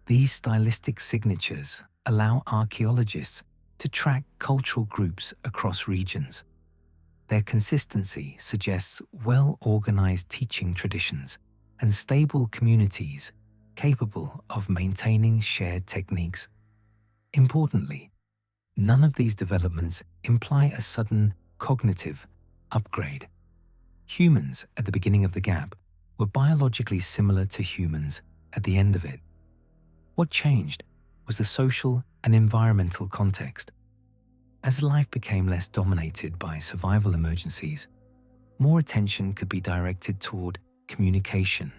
These stylistic signatures allow archaeologists to track cultural groups across regions. Their consistency suggests well-organized teaching traditions and stable communities capable of maintaining shared techniques. Importantly, none of these developments imply a sudden cognitive upgrade. Humans at the beginning of the gap were biologically similar to humans at the end of it. What changed was the social and environmental context. As life became less dominated by survival emergencies, more attention could be directed toward communication,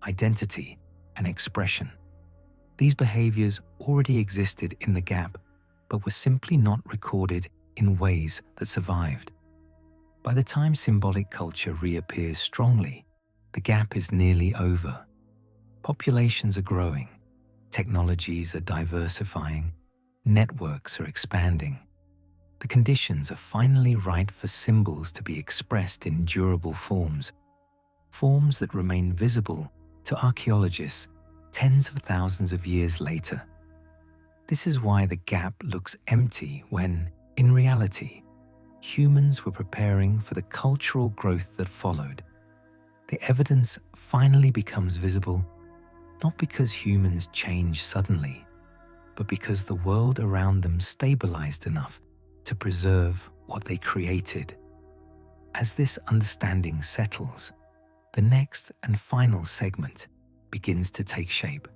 identity, and expression. These behaviors already existed in the gap, but were simply not recorded in ways that survived. By the time symbolic culture reappears strongly, the gap is nearly over. Populations are growing, technologies are diversifying, networks are expanding. The conditions are finally right for symbols to be expressed in durable forms, forms that remain visible to archaeologists tens of thousands of years later. This is why the gap looks empty when, in reality, humans were preparing for the cultural growth that followed. The evidence finally becomes visible, not because humans changed suddenly, but because the world around them stabilized enough to preserve what they created. As this understanding settles, the next and final segment begins to take shape.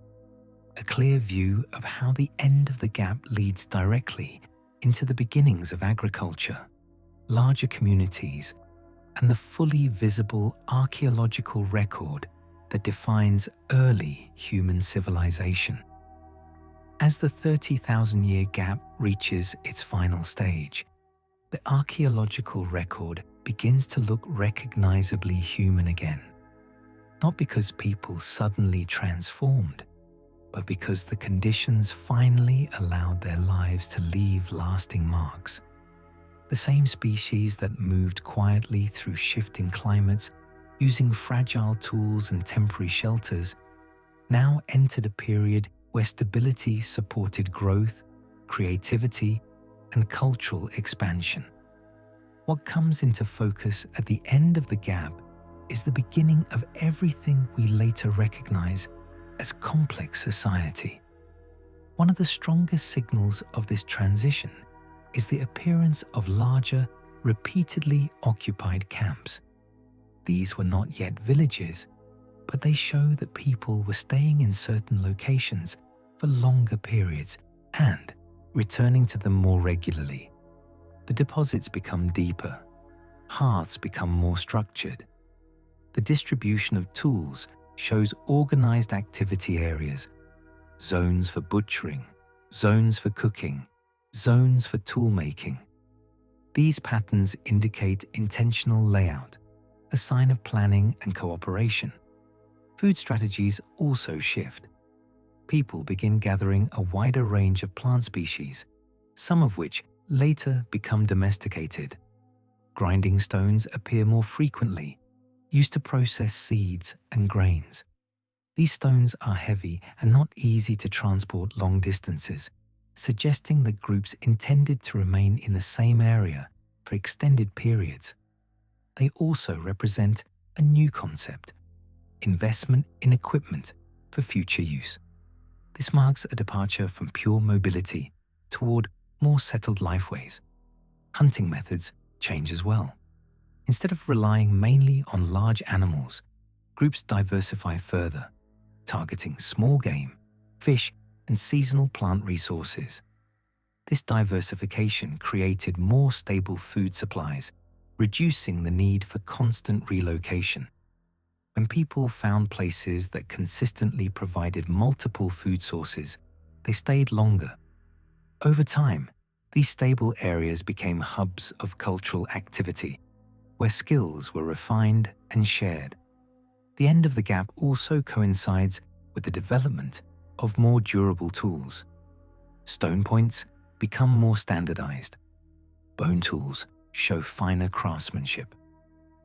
A clear view of how the end of the gap leads directly into the beginnings of agriculture, larger communities, and the fully visible archaeological record that defines early human civilization. As the 30,000-year gap reaches its final stage, the archaeological record begins to look recognizably human again. Not because people suddenly transformed, but because the conditions finally allowed their lives to leave lasting marks. The same species that moved quietly through shifting climates, using fragile tools and temporary shelters, now entered a period where stability supported growth, creativity, and cultural expansion. What comes into focus at the end of the gap is the beginning of everything we later recognize as complex society. One of the strongest signals of this transition is the appearance of larger, repeatedly occupied camps. These were not yet villages, but they show that people were staying in certain locations for longer periods and returning to them more regularly. The deposits become deeper, hearths become more structured. The distribution of tools shows organized activity areas, zones for butchering, zones for cooking, zones for tool making. These patterns indicate intentional layout, a sign of planning and cooperation. Food strategies also shift. People begin gathering a wider range of plant species, some of which later become domesticated. Grinding stones appear more frequently, used to process seeds and grains. These stones are heavy and not easy to transport long distances, suggesting that groups intended to remain in the same area for extended periods. They also represent a new concept: investment in equipment for future use. This marks a departure from pure mobility toward more settled lifeways. Hunting methods change as well. Instead of relying mainly on large animals, groups diversify further, targeting small game, fish, and seasonal plant resources. This diversification created more stable food supplies, reducing the need for constant relocation. When people found places that consistently provided multiple food sources, they stayed longer. Over time, these stable areas became hubs of cultural activity, where skills were refined and shared. The end of the gap also coincides with the development of more durable tools. Stone points become more standardized. Bone tools show finer craftsmanship.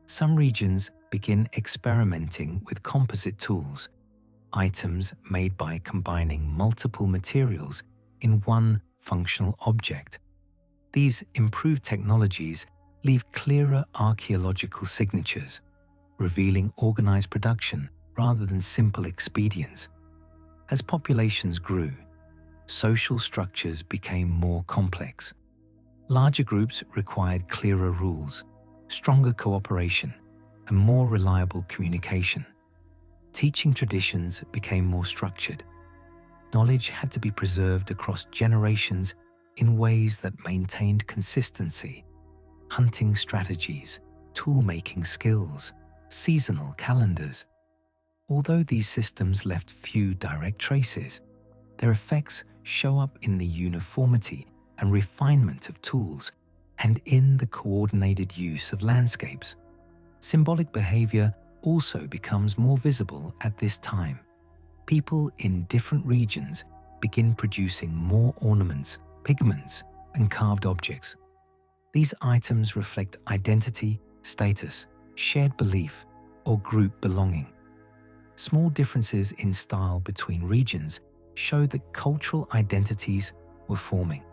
Some regions begin experimenting with composite tools, items made by combining multiple materials in one functional object. These improved technologies leave clearer archaeological signatures, revealing organized production rather than simple expedients. As populations grew, social structures became more complex. Larger groups required clearer rules, stronger cooperation, and more reliable communication. Teaching traditions became more structured. Knowledge had to be preserved across generations in ways that maintained consistency. Hunting strategies, tool-making skills, seasonal calendars. Although these systems left few direct traces, their effects show up in the uniformity and refinement of tools and in the coordinated use of landscapes. Symbolic behavior also becomes more visible at this time. People in different regions begin producing more ornaments, pigments, and carved objects. These items reflect identity, status, shared belief, or group belonging. Small differences in style between regions show that cultural identities were forming.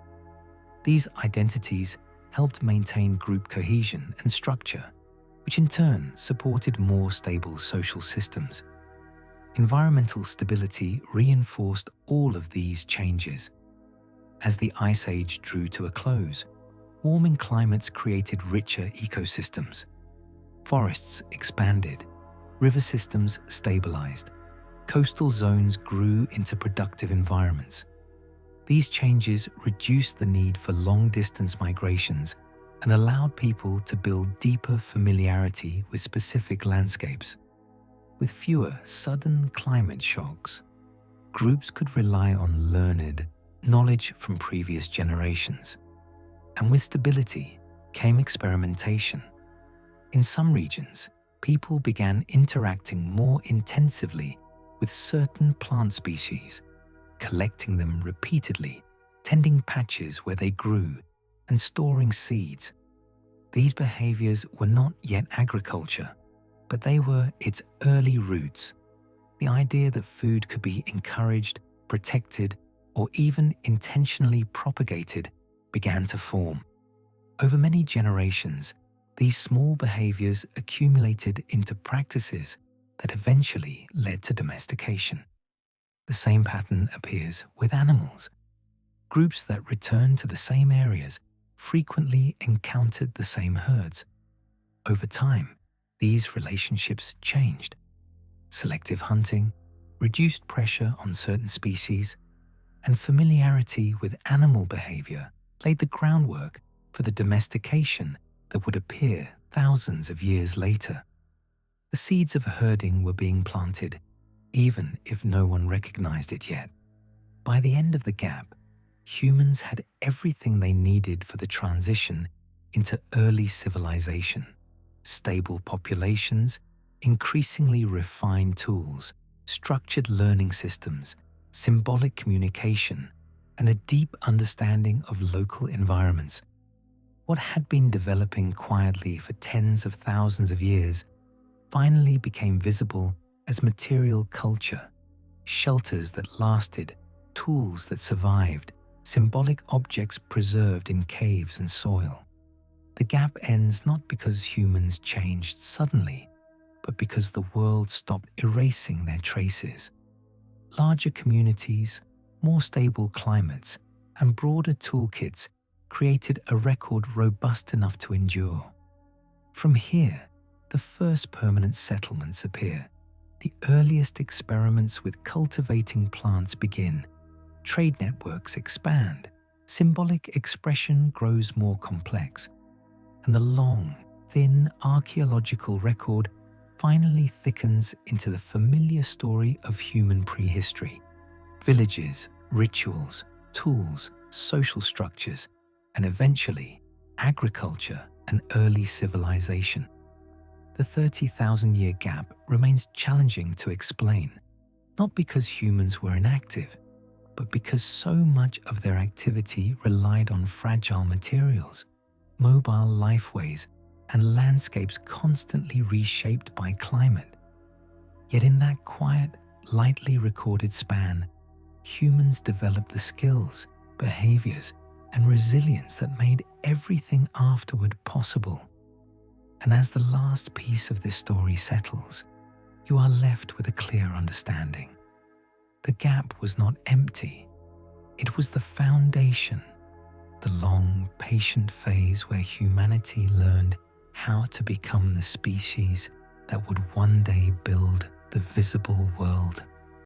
These identities helped maintain group cohesion and structure, which in turn supported more stable social systems. Environmental stability reinforced all of these changes. As the Ice Age drew to a close, warming climates created richer ecosystems. Forests expanded, river systems stabilized, coastal zones grew into productive environments. These changes reduced the need for long-distance migrations and allowed people to build deeper familiarity with specific landscapes. With fewer sudden climate shocks, groups could rely on learned knowledge from previous generations. And with stability came experimentation. In some regions, people began interacting more intensively with certain plant species, collecting them repeatedly, tending patches where they grew, and storing seeds. These behaviors were not yet agriculture, but they were its early roots. The idea that food could be encouraged, protected, or even intentionally propagated began to form. Over many generations, these small behaviors accumulated into practices that eventually led to domestication. The same pattern appears with animals. Groups that returned to the same areas frequently encountered the same herds. Over time, these relationships changed. Selective hunting, reduced pressure on certain species, and familiarity with animal behavior laid the groundwork for the domestication that would appear thousands of years later. The seeds of herding were being planted, even if no one recognized it yet. By the end of the gap, humans had everything they needed for the transition into early civilization, stable populations, increasingly refined tools, structured learning systems, symbolic communication, and a deep understanding of local environments. What had been developing quietly for tens of thousands of years finally became visible as material culture, shelters that lasted, tools that survived, symbolic objects preserved in caves and soil. The gap ends not because humans changed suddenly, but because the world stopped erasing their traces. Larger communities, more stable climates, and broader toolkits created a record robust enough to endure. From here, the first permanent settlements appear. The earliest experiments with cultivating plants begin. Trade networks expand. Symbolic expression grows more complex. And the long, thin archaeological record finally thickens into the familiar story of human prehistory. Villages, rituals, tools, social structures, and eventually, agriculture and early civilization. The 30,000-year gap remains challenging to explain, not because humans were inactive, but because so much of their activity relied on fragile materials, mobile lifeways, and landscapes constantly reshaped by climate. Yet in that quiet, lightly recorded span, humans developed the skills, behaviors, and resilience that made everything afterward possible. And as the last piece of this story settles, you are left with a clear understanding. The gap was not empty. It was the foundation, the long, patient phase where humanity learned how to become the species that would one day build the visible world.